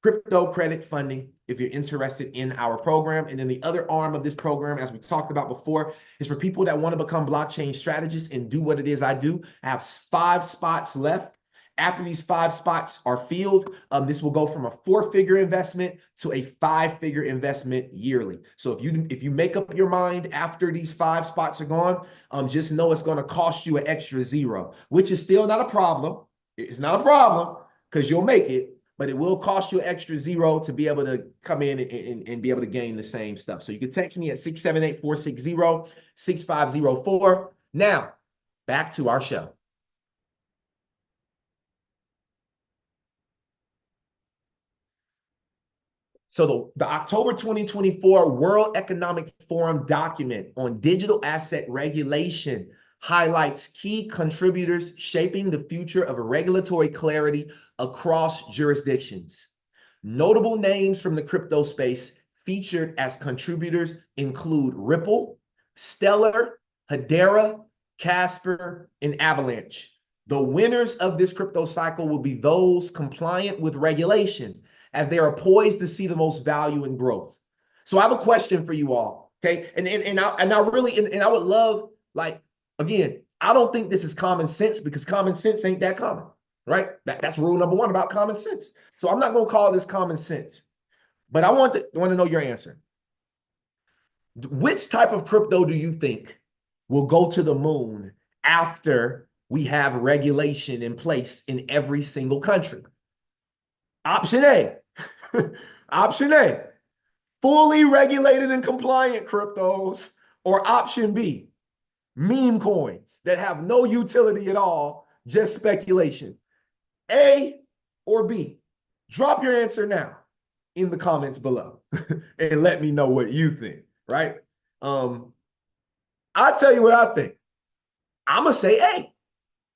crypto credit funding, if you're interested in our program. And then the other arm of this program, as we talked about before, is for people that want to become blockchain strategists and do what it is I do. I have 5 spots left. After these 5 spots are filled, this will go from a 4-figure investment to a 5-figure investment yearly. So if you make up your mind after these 5 spots are gone, just know it's going to cost you an extra 0, which is still not a problem. It's not a problem because you'll make it. But it will cost you an extra 0 to be able to come in and be able to gain the same stuff. So you can text me at 678-460-6504. Now, back to our show. So the October 2024 World Economic Forum document on digital asset regulation highlights key contributors shaping the future of regulatory clarity across jurisdictions. Notable names from the crypto space featured as contributors include Ripple, Stellar, Hedera, Casper, and Avalanche. The winners of this crypto cycle will be those compliant with regulation, as they are poised to see the most value and growth. So I have a question for you all, okay? And I would love, again, I don't think this is common sense because common sense ain't that common, right? That's rule number 1 about common sense. So I'm not going to call this common sense, but I want to know your answer. Which type of crypto do you think will go to the moon after we have regulation in place in every single country? Option A. Option A, fully regulated and compliant cryptos. Or option B, meme coins that have no utility at all, just speculation. A or B? Drop your answer now in the comments below and let me know what you think, right? I'll tell you what I think. I'm going to say A,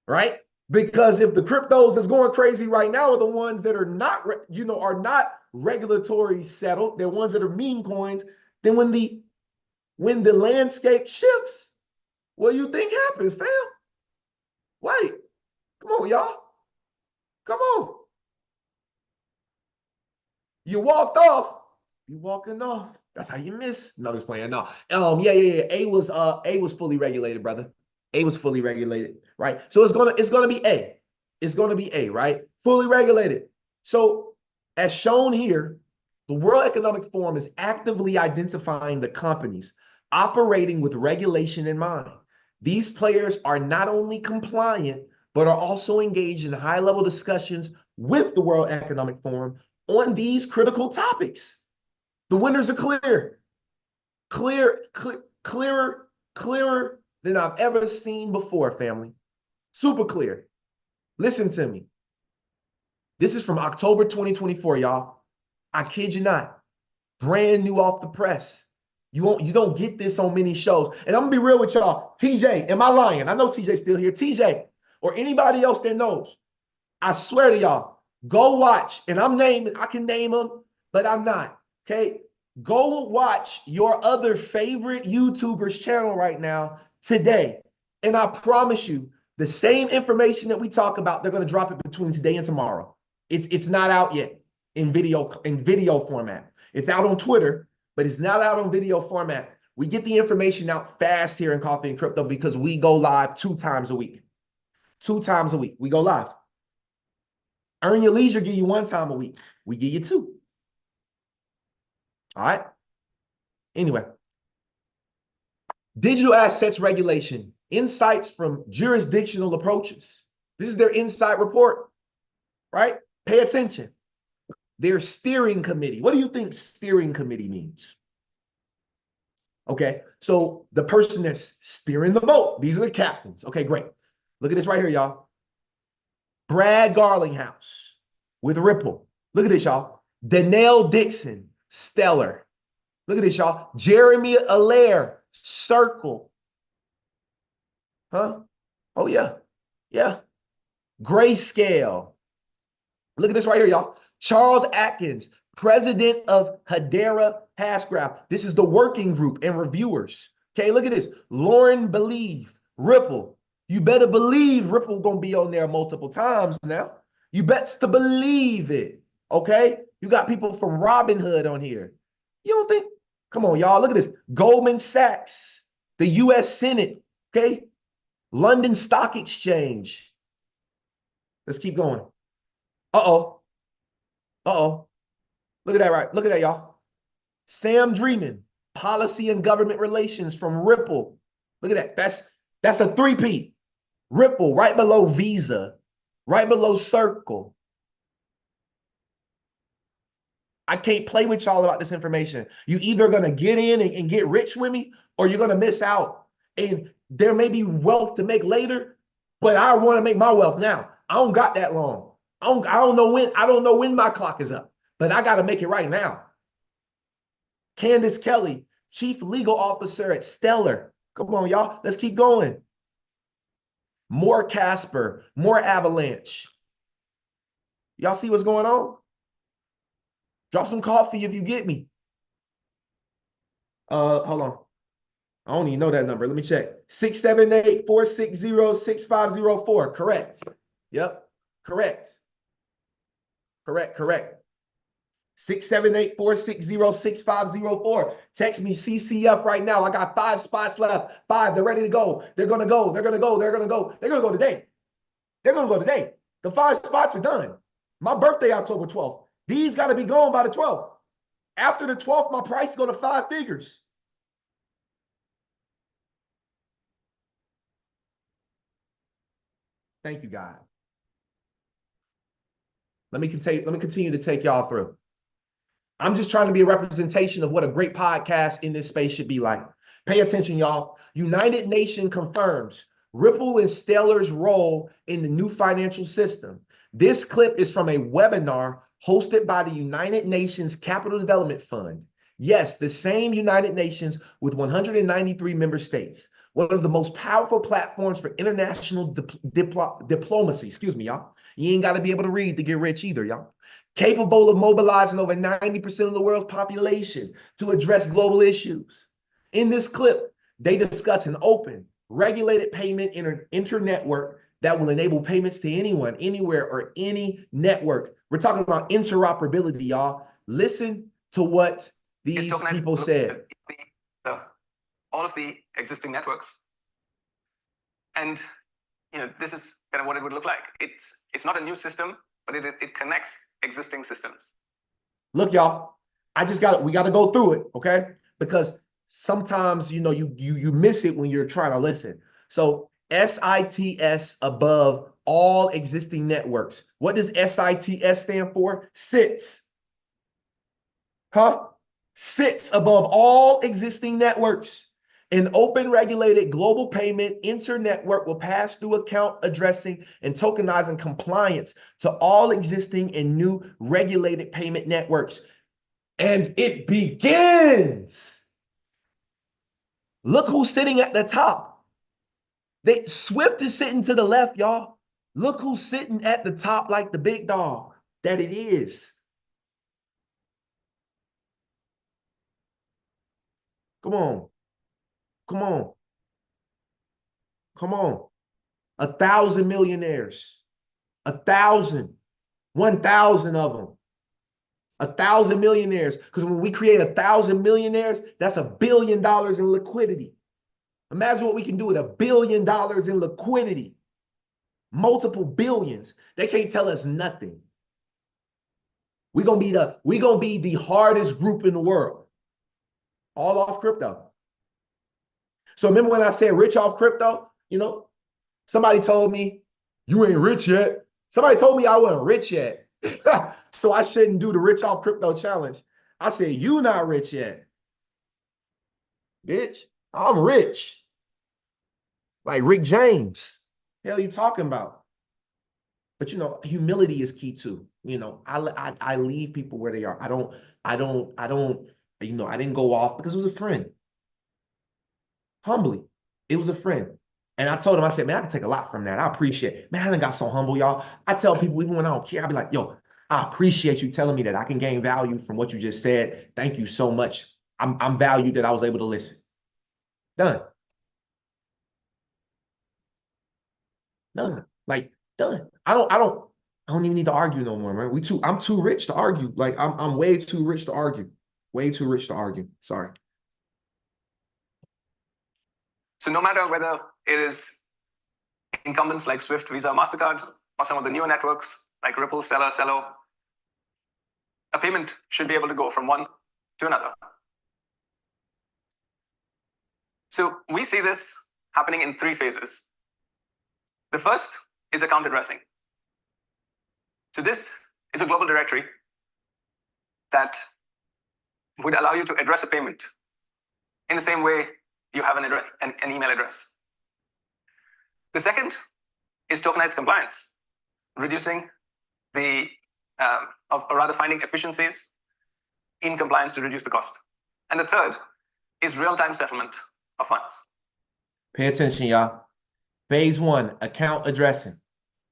right? Because if the cryptos that's going crazy right now are the ones that are not, are not regulatory settled, they're ones that are meme coins, then when the landscape shifts, what do you think happens, fam? Wait, come on, y'all. Come on. You walked off. You walking off. That's how you miss. No, just playing. No. Yeah. A was fully regulated, brother. A was fully regulated, right? So it's gonna be A. It's gonna be A, right? Fully regulated. So as shown here, the World Economic Forum is actively identifying the companies operating with regulation in mind. These players are not only compliant, but are also engaged in high-level discussions with the World Economic Forum on these critical topics. The winners are clearer than I've ever seen before, family. Super clear. Listen to me. This is from October 2024, y'all. I kid you not. Brand new off the press. You don't get this on many shows. And I'm gonna be real with y'all. TJ, am I lying? I know TJ's still here. TJ, or anybody else that knows. I swear to y'all, go watch. And I can name them, but I'm not. Okay. Go watch your other favorite YouTuber's channel right now today. And I promise you, the same information that we talk about, they're going to drop it between today and tomorrow. It's not out yet in video format. It's out on Twitter, but it's not out on video format. We get the information out fast here in Coffee and Crypto because we go live 2 times a week. 2 times a week. We go live. Earn Your Leisure give you 1 time a week. We give you 2. All right. Anyway, digital assets regulation, insights from jurisdictional approaches. This is their insight report, right? Pay attention. Their steering committee. What do you think steering committee means? Okay, so the person that's steering the boat, these are the captains. Okay, great. Look at this right here, y'all. Brad Garlinghouse with Ripple. Look at this, y'all. Danelle Dixon, Stellar. Look at this, y'all. Jeremy Allaire, Circle. Huh? Oh, yeah. Yeah. Grayscale. Look at this right here, y'all. Charles Atkins, president of Hedera Hashgraph. This is the working group and reviewers. Okay, look at this. Lauren Believe, Ripple. You better believe Ripple gonna be on there multiple times now. You bets to believe it. Okay? You got people from Robinhood on here. You don't think? Come on, y'all. Look at this. Goldman Sachs, the U.S. Senate. Okay? London Stock Exchange. Let's keep going. Uh-oh. Uh-oh. Look at that, right? Look at that, y'all. Sam Dreeman, Policy and Government Relations from Ripple. Look at that. That's a 3P. Ripple, right below Visa, right below Circle. I can't play with y'all about this information. You either going to get in and get rich with me, or you're going to miss out. And there may be wealth to make later, but I want to make my wealth now. I don't got that long. I don't know when my clock is up, but I got to make it right now. Candace Kelly, Chief Legal Officer at Stellar. Come on, y'all. Let's keep going. More Casper, more Avalanche. Y'all see what's going on? Drop some coffee if you get me. Hold on. I don't even know that number. Let me check. 678-460-6504. Correct. Yep. Correct. 678-460-6504. Text me CCF right now. I got 5 spots left. 5. They're ready to go. They're going to go. They're going to go. They're going to go. They're going to go today. They're going to go today. The 5 spots are done. My birthday, October 12th. These got to be gone by the 12th. After the 12th, my price go to 5 figures. Thank you, God. Let me continue to take y'all through. I'm just trying to be a representation of what a great podcast in this space should be like. Pay attention, y'all. United Nations confirms Ripple and Stellar's role in the new financial system. This clip is from a webinar hosted by the United Nations Capital Development Fund. Yes, the same United Nations with 193 member states. One of the most powerful platforms for international diplomacy. Excuse me, y'all. You ain't got to be able to read to get rich either, y'all. Capable of mobilizing over 90% of the world's population to address global issues. In this clip, they discuss an open, regulated payment internetwork that will enable payments to anyone, anywhere, or any network. We're talking about interoperability, y'all. Listen to what these people said. All of the existing networks. And this is kind of what it would look like. It's not a new system, but it connects existing systems. Look, y'all, we got to go through it, okay? Because sometimes, you miss it when you're trying to listen. So SITS above all existing networks. What does SITS stand for? Sits. Huh? Sits above all existing networks. An open, regulated global payment internetwork will pass through account addressing and tokenizing compliance to all existing and new regulated payment networks. And it begins. Look who's sitting at the top. Swift is sitting to the left, y'all. Look who's sitting at the top like the big dog that it is. Come on. Come on. Come on. 1,000 millionaires. 1,000. 1,000 of them. 1,000 millionaires. Because when we create 1,000 millionaires, that's $1 billion in liquidity. Imagine what we can do with $1 billion in liquidity. Multiple billions. They can't tell us nothing. We're gonna be the hardest group in the world. All off crypto. So remember when I said rich off crypto? Somebody told me, you ain't rich yet. Somebody told me I wasn't rich yet. So I shouldn't do the rich off crypto challenge. I said, you not rich yet. Bitch, I'm rich. Like Rick James. Hell you talking about? But humility is key too. I leave people where they are. I didn't go off because it was a friend. Humbly, it was a friend. And I told him, I said, man, I can take a lot from that. I appreciate it. Man, I done got so humble, y'all. I tell people, even when I don't care, I be like, yo, I appreciate you telling me that I can gain value from what you just said. Thank you so much. I'm valued that I was able to listen. Done. Done. Like, done. I don't even need to argue no more, man. I'm too rich to argue. Like, I'm way too rich to argue. Way too rich to argue. Sorry. So no matter whether it is incumbents like Swift, Visa, MasterCard, or some of the newer networks like Ripple, Stellar, Cello, a payment should be able to go from one to another. So we see this happening in 3 phases. The first is account addressing. So this is a global directory that would allow you to address a payment in the same way you have an email address. The second is tokenized compliance, reducing or rather finding efficiencies in compliance to reduce the cost. And the third is real-time settlement of funds. Pay attention, y'all. Phase 1, account addressing.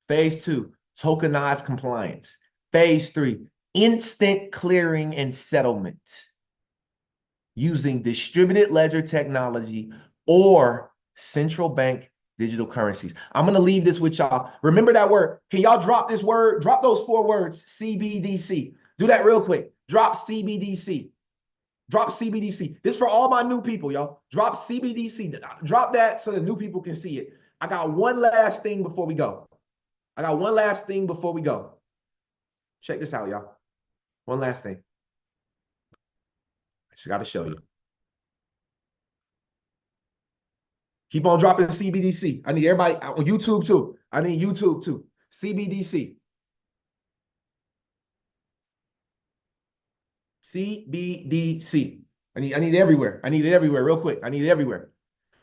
Phase 2, tokenized compliance. Phase 3, instant clearing and settlement using distributed ledger technology or central bank digital currencies. I'm going to leave this with y'all. Remember that word. Can y'all drop this word? Drop those 4 words, CBDC. Do that real quick. Drop CBDC. Drop CBDC. This for all my new people, y'all. Drop CBDC. Drop that so the new people can see it. I got one last thing before we go. Check this out, y'all. One last thing. I just got to show you. Keep on dropping CBDC. I need everybody on YouTube too. I need YouTube too. CBDC. CBDC. I need it everywhere. I need it everywhere real quick. I need it everywhere.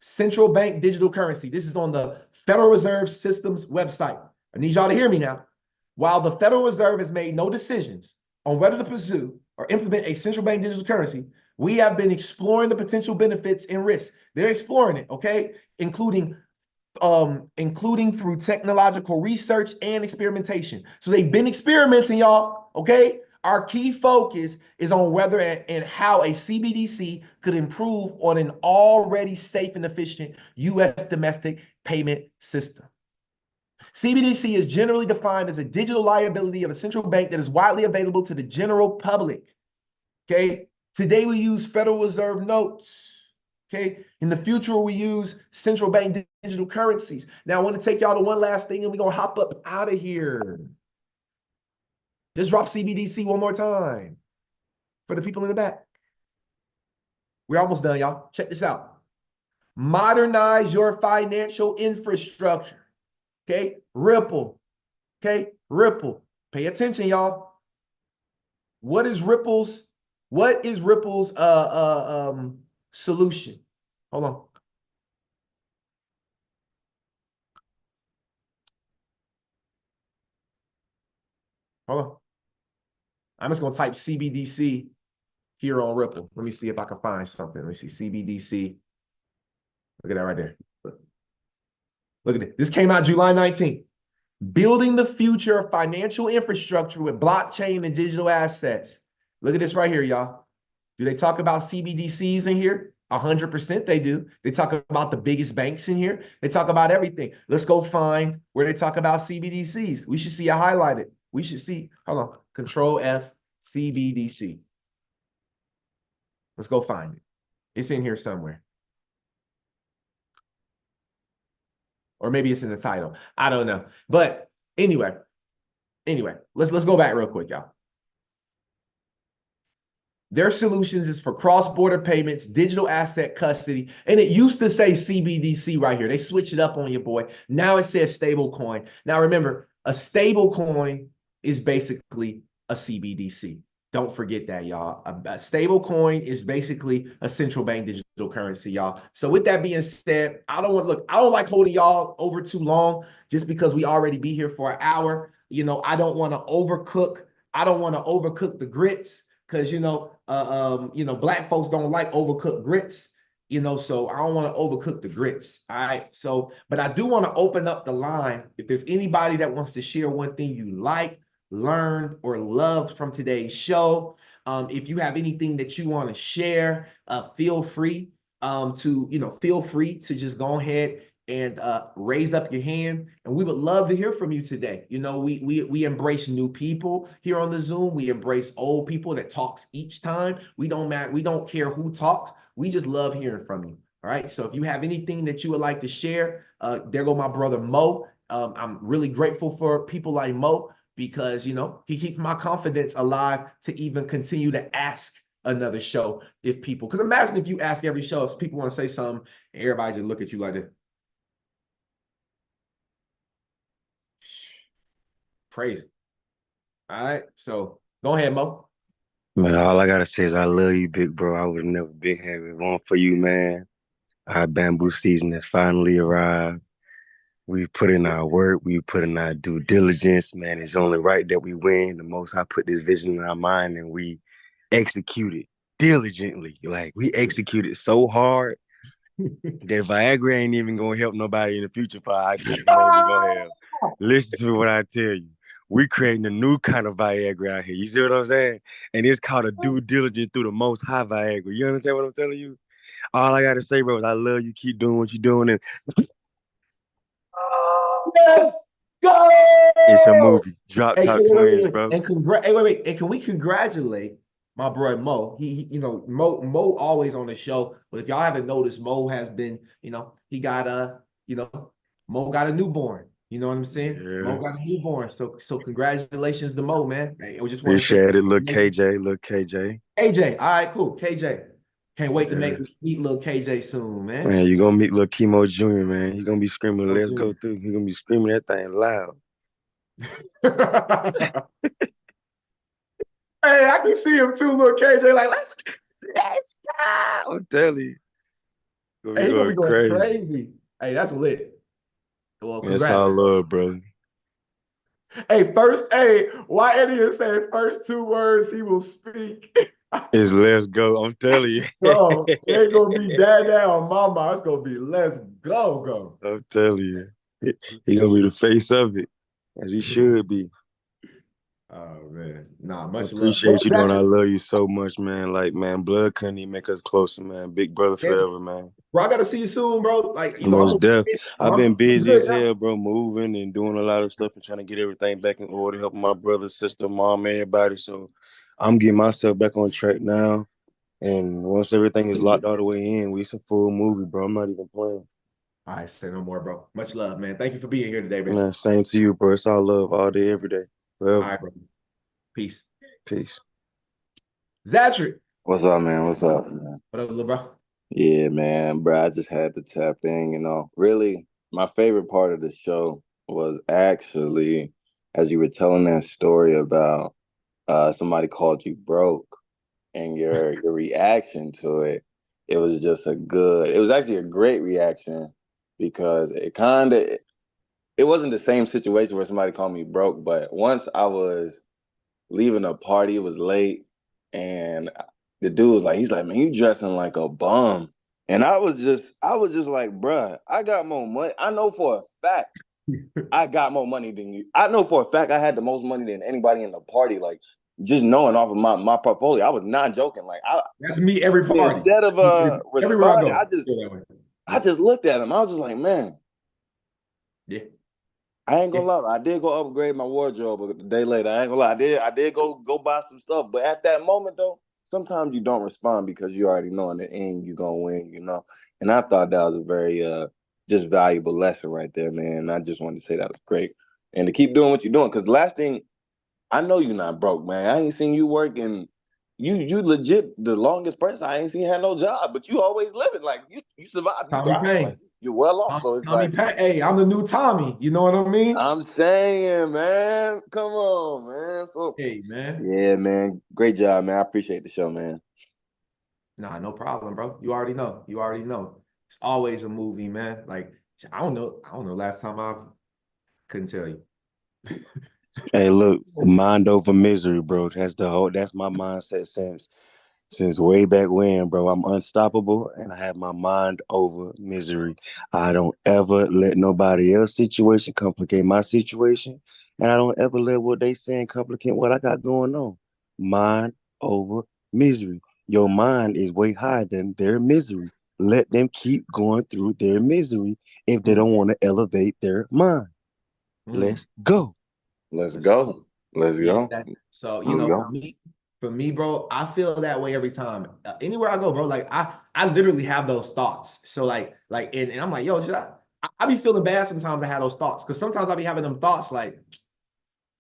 Central bank digital currency. This is on the Federal Reserve System's website. I need y'all to hear me now. While the Federal Reserve has made no decisions on whether to pursue or implement a central bank digital currency, we have been exploring the potential benefits and risks. They're exploring it, okay? Including through technological research and experimentation. So they've been experimenting, y'all, okay? Our key focus is on whether and how a CBDC could improve on an already safe and efficient U.S. domestic payment system. CBDC is generally defined as a digital liability of a central bank that is widely available to the general public. Okay. Today we use Federal Reserve notes. Okay. In the future, we use central bank digital currencies. Now, I want to take y'all to one last thing and we're going to hop up out of here. Just drop CBDC one more time for the people in the back. We're almost done, y'all. Check this out. Modernize your financial infrastructure. Okay. Ripple. Okay. Ripple. Pay attention, y'all. What is Ripple's solution? Hold on. Hold on. I'm just gonna type CBDC here on Ripple. Let me see if I can find something. Let me see CBDC. Look at that right there. Look at it. This came out July 19th. Building the future of financial infrastructure with blockchain and digital assets. Look at this right here, y'all. Do they talk about CBDCs in here? 100% they do. They talk about the biggest banks in here. They talk about everything. Let's go find where they talk about CBDCs. We should see it highlighted. We should see, hold on, Control F, CBDC. Let's go find it. It's in here somewhere. Or maybe it's in the title. I don't know. But anyway, let's go back real quick, y'all. Their solutions is for cross-border payments, digital asset custody, and it used to say CBDC right here. They switched it up on you, boy. Now it says stable coin. Now remember, a stable coin is basically a CBDC. Don't forget that, y'all. A stable coin is basically a central bank digital currency, y'all. So with that being said, I don't like holding y'all over too long just because we already be here for an hour. You know, I don't want to overcook. I don't want to overcook the grits because, black folks don't like overcooked grits. So I don't want to overcook the grits. All right. So, but I do want to open up the line. If there's anybody that wants to share one thing you like, learned, or loved from today's show, if you have anything that you want to share, feel free to just go ahead and raise up your hand, and we would love to hear from you today. We embrace new people here on the Zoom. We embrace old people that talks each time. We don't care who talks. We just love hearing from you. All right. So if you have anything that you would like to share, there go my brother Mo. I'm really grateful for people like Mo because he keeps my confidence alive to even continue to ask another show because imagine if you ask every show, if people want to say something, everybody just look at you like this. Crazy. All right. So go ahead, Mo. Man, all I gotta say is I love you, big bro. I would have never been here if it weren't for you, man. Our bamboo season has finally arrived. We put in our work. We put in our due diligence, man. It's only right that we win. The Most High put this vision in our mind and we execute it diligently. Like, we executed so hard that Viagra ain't even gonna help nobody in the future for our type of money we're gonna have. Listen to what I tell you. We creating a new kind of Viagra out here. You see what I'm saying? And it's called a due diligence through the Most High Viagra. You understand what I'm telling you? All I gotta say, bro, is I love you. Keep doing what you're doing, and Let's go. it's a movie. Drop Top Twins, bro. And And can we congratulate my boy Mo? Mo always on the show. But if y'all haven't noticed, Mo has been, he got Mo got a newborn. You know what I'm saying? Yeah. Mo got a newborn. So congratulations to Mo, man. I just want to say appreciate it. Look KJ. KJ. All right, cool. KJ. Can't wait to Yeah. meet little KJ soon, man. Man, you're gonna meet little Chemo Jr., man. He's gonna be screaming, Oh, let's go through. He's gonna be screaming that thing loud. Hey, I can see him too, little KJ. Like, let's go. I'm telling you. Hey, he gonna be Going going crazy. crazy. Hey, that's lit. Well, That's congrats. all love, brother. Hey, why Eddie is saying first 2 words he will speak. It's let's go. I'm telling you. Go. It ain't gonna be dad or mama. It's gonna be let's go. I'm telling you. He gonna be the face of it, as he should be. Oh man. Nah, I much love. appreciate you doing. I love you so much, man. Like, man, blood couldn't even make us closer, man. Big brother forever, man. Bro, I gotta see you soon, bro. Like, Most def. I've been busy good as hell, bro, moving and doing a lot of stuff and trying to get everything back in order, helping my brother, sister, mom, everybody. So I'm getting myself back on track now. And once everything is locked all the way in, it's a full movie, bro. I'm not even playing. All right, say no more, bro. Much love, man. Thank you for being here today, man. Man, same to you, bro. It's all love all day, every day. Forever. All right, bro. Peace. Peace. Zatrick. What's up, man? What's up, man? What up, little bro? Yeah, man, bro. I just had to tap in. Really, my favorite part of the show was actually as you were telling that story about somebody called you broke and your reaction to it. It was just it was actually a great reaction because it wasn't the same situation where somebody called me broke, but once I was leaving a party, it was late, and the dude was like, he's like, man, you dressing like a bum. And I was just like, bruh, I got more money. I know for a fact I got more money than you. I know for a fact I had the most money than anybody in the party. Like, just knowing off of my portfolio, I was not joking. Like, that's me every party. Instead of everywhere I responding, go. I just looked at him. I was just like, man. Yeah. I ain't gonna lie. I did go upgrade my wardrobe a day later. I ain't gonna lie. I did go buy some stuff. But at that moment though, sometimes you don't respond because you already know in the end you're gonna win, And I thought that was a very just valuable lesson right there, man. And I just wanted to say that was great. And to keep doing what you're doing. Cause the last thing, I know you're not broke, man. I ain't seen you work and you legit the longest person I ain't seen had no job, but you always living like you survive, you Tommy thrive, Payne. like you're well off. So it's Tommy like Payne. Hey, I'm the new Tommy. You know what I mean? I'm saying, man. Come on, man. So, hey, man. Yeah, man. Great job, man. I appreciate the show, man. Nah, no problem, bro. You already know. It's always a movie, man. Like, I don't know last time I couldn't tell you. Hey, look, mind over misery, bro. That's my mindset since way back when, bro. I'm unstoppable and I have my mind over misery. I don't ever let nobody else's situation complicate my situation. And I don't ever let what they saying complicate what I got going on. Mind over misery. Your mind is way higher than their misery. Let them keep going through their misery if they don't want to elevate their mind. Let's go. Let's go. Let's go. So, for me, bro, I feel that way every time. Anywhere I go, bro, like I literally have those thoughts. So and I'm like, yo, should I be feeling bad sometimes I have those thoughts. Because sometimes I be having them thoughts like,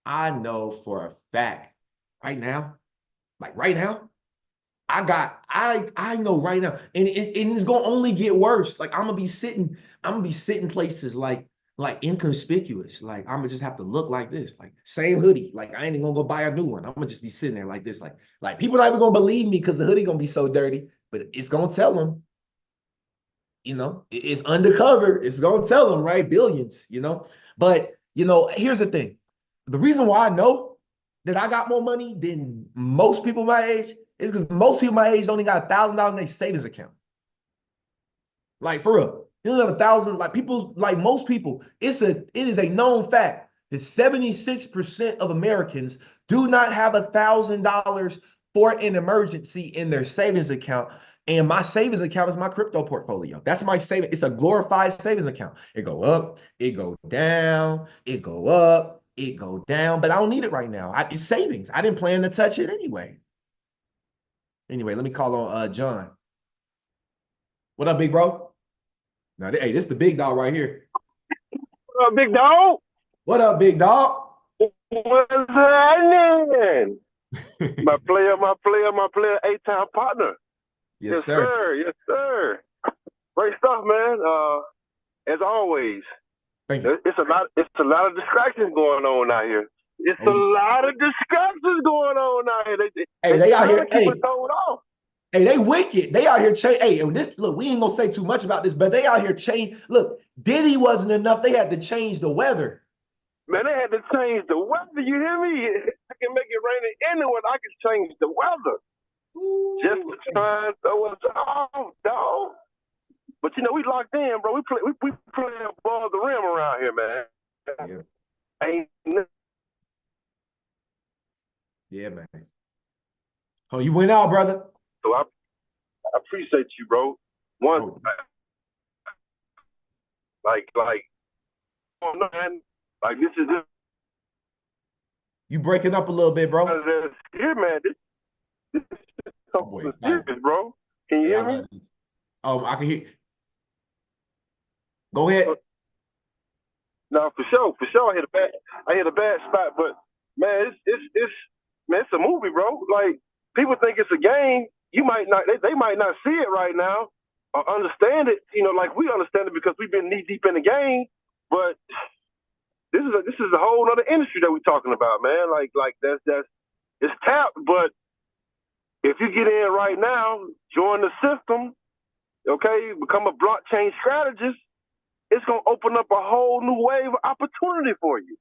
I know for a fact right now, I know right now, and it's gonna only get worse. Like I'm gonna be sitting places like inconspicuous. Like I'm gonna just have to look like this, like same hoodie. Like I ain't even gonna go buy a new one. I'm gonna just be sitting there like this, like people not even gonna believe me because the hoodie gonna be so dirty. But it's gonna tell them, it's undercover. It's gonna tell them, right? Billions, But here's the thing: the reason why I know that I got more money than most people my age is because most people my age only got $1,000 in their savings account. Like for real, you don't have 1,000. Like people, like most people, it is a known fact that 76% of Americans do not have $1,000 for an emergency in their savings account. And my savings account is my crypto portfolio. That's my saving. It's a glorified savings account. It go up, it go down, it go up, it go down. But I don't need it right now. It's savings. I didn't plan to touch it anyway. Anyway, let me call on John. What up, big bro? Now, hey, this is the big dog right here. What up, big dog? What up, big dog? What's happening? my player, 8-time partner. Yes, sir. Yes, sir. Great stuff, man. As always, Thank you. it's a lot of distractions going on out here. It's a lot of distractions going on out here. They out here. Keep us told off. Hey, they wicked. They out here change. Hey, and this look, we ain't gonna say too much about this, but they out here change. Look, Diddy wasn't enough. They had to change the weather. Man, they had to change the weather. You hear me? I can make it rain anywhere. I can change the weather. Ooh, Just to try and throw us off, dog. But you know, we locked in, bro. We play above the rim around here, man. Yeah. Ain't Yeah, man. Oh, you went out, brother. So I appreciate you, bro. One, like, oh man, like this is just. You breaking up a little bit, bro. Here, man. This is something serious, bro. Can you hear me? I can hear. Go ahead. No, for sure. I hit a bad spot, but man, it's a movie, bro. Like people think it's a game. You might not. They might not see it right now or understand it. You know, like we understand it because we've been knee deep in the game. But this is a whole other industry that we're talking about, man. Like that's it's tapped. But if you get in right now, join the system, okay, become a blockchain strategist, it's gonna open up a whole new wave of opportunity for you.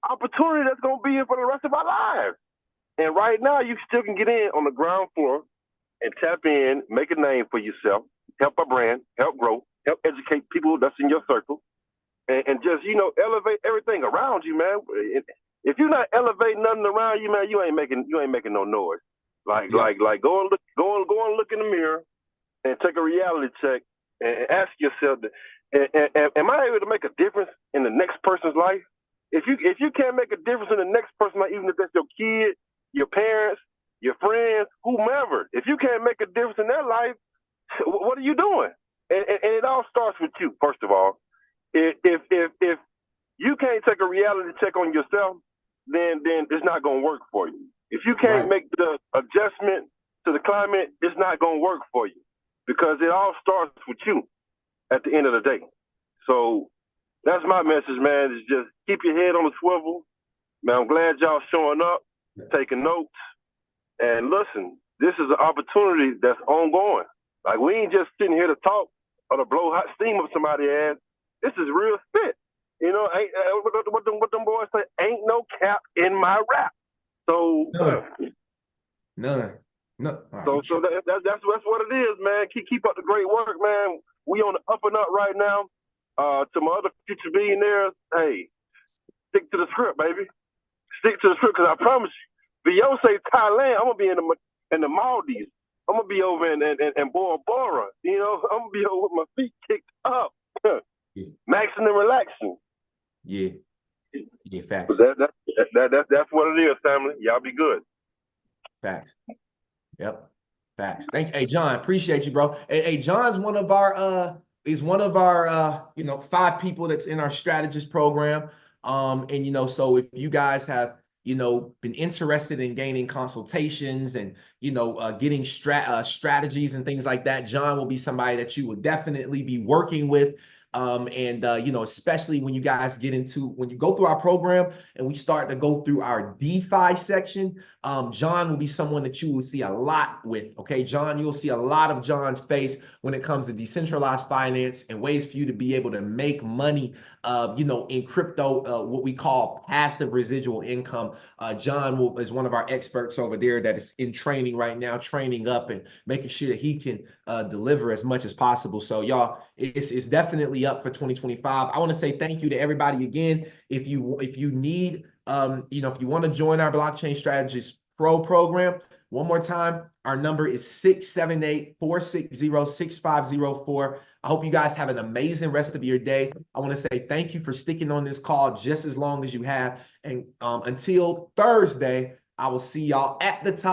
Opportunity that's gonna be here for the rest of our lives. And right now, you still can get in on the ground floor and tap in, make a name for yourself, help a brand, help grow, help educate people that's in your circle, and just, you know, elevate everything around you, man. If you're not elevating nothing around you, man, you ain't making no noise. Like go and look in the mirror and take a reality check and ask yourself, am I able to make a difference in the next person's life? If you can't make a difference in the next person's life, even if that's your kid, your parents, your friends, whomever, if you can't make a difference in their life, what are you doing? And it all starts with you, first of all. If you can't take a reality check on yourself, then it's not going to work for you. If you can't make the adjustment to the climate, it's not going to work for you because it all starts with you at the end of the day. So that's my message, man, is just keep your head on the swivel. Man, I'm glad y'all showing up, taking notes. And listen, this is an opportunity that's ongoing. Like, we ain't just sitting here to talk or to blow hot steam up somebody's ass. This is real spit. You know, what them boys say, ain't no cap in my rap. So, None. So that's what it is, man. Keep up the great work, man. We on the up and up right now. To my other future billionaires, hey, stick to the script, baby. Stick to the script, because I promise you, Beyonce, Thailand, I'm gonna be in the Maldives. I'm gonna be over in Bora Bora. You know, I'm gonna be over with my feet kicked up, maxing and relaxing. Yeah, facts. That's what it is, family. Y'all be good. Facts. Yep. Facts. Thank you. Hey, John, appreciate you, bro. Hey, John's one of our 5 people that's in our strategist program. And you know, so if you guys have, you know, been interested in gaining consultations and, you know, getting strategies and things like that, John will be somebody that you will definitely be working with. You know, especially when you guys when you go through our program and we start to go through our DeFi section, John will be someone that you will see a lot with. Okay, John, you'll see a lot of John's face when it comes to decentralized finance and ways for you to be able to make money, you know, in crypto, what we call passive residual income. John is one of our experts over there that is in training right now, training up and making sure that he can deliver as much as possible. So y'all, it's definitely up for 2025. I want to say thank you to everybody again. If you need, you know, if you want to join our Blockchain Strategist Pro program, one more time, our number is 678-460-6504. I hope you guys have an amazing rest of your day. I want to say thank you for sticking on this call just as long as you have. And until Thursday, I will see y'all at the top.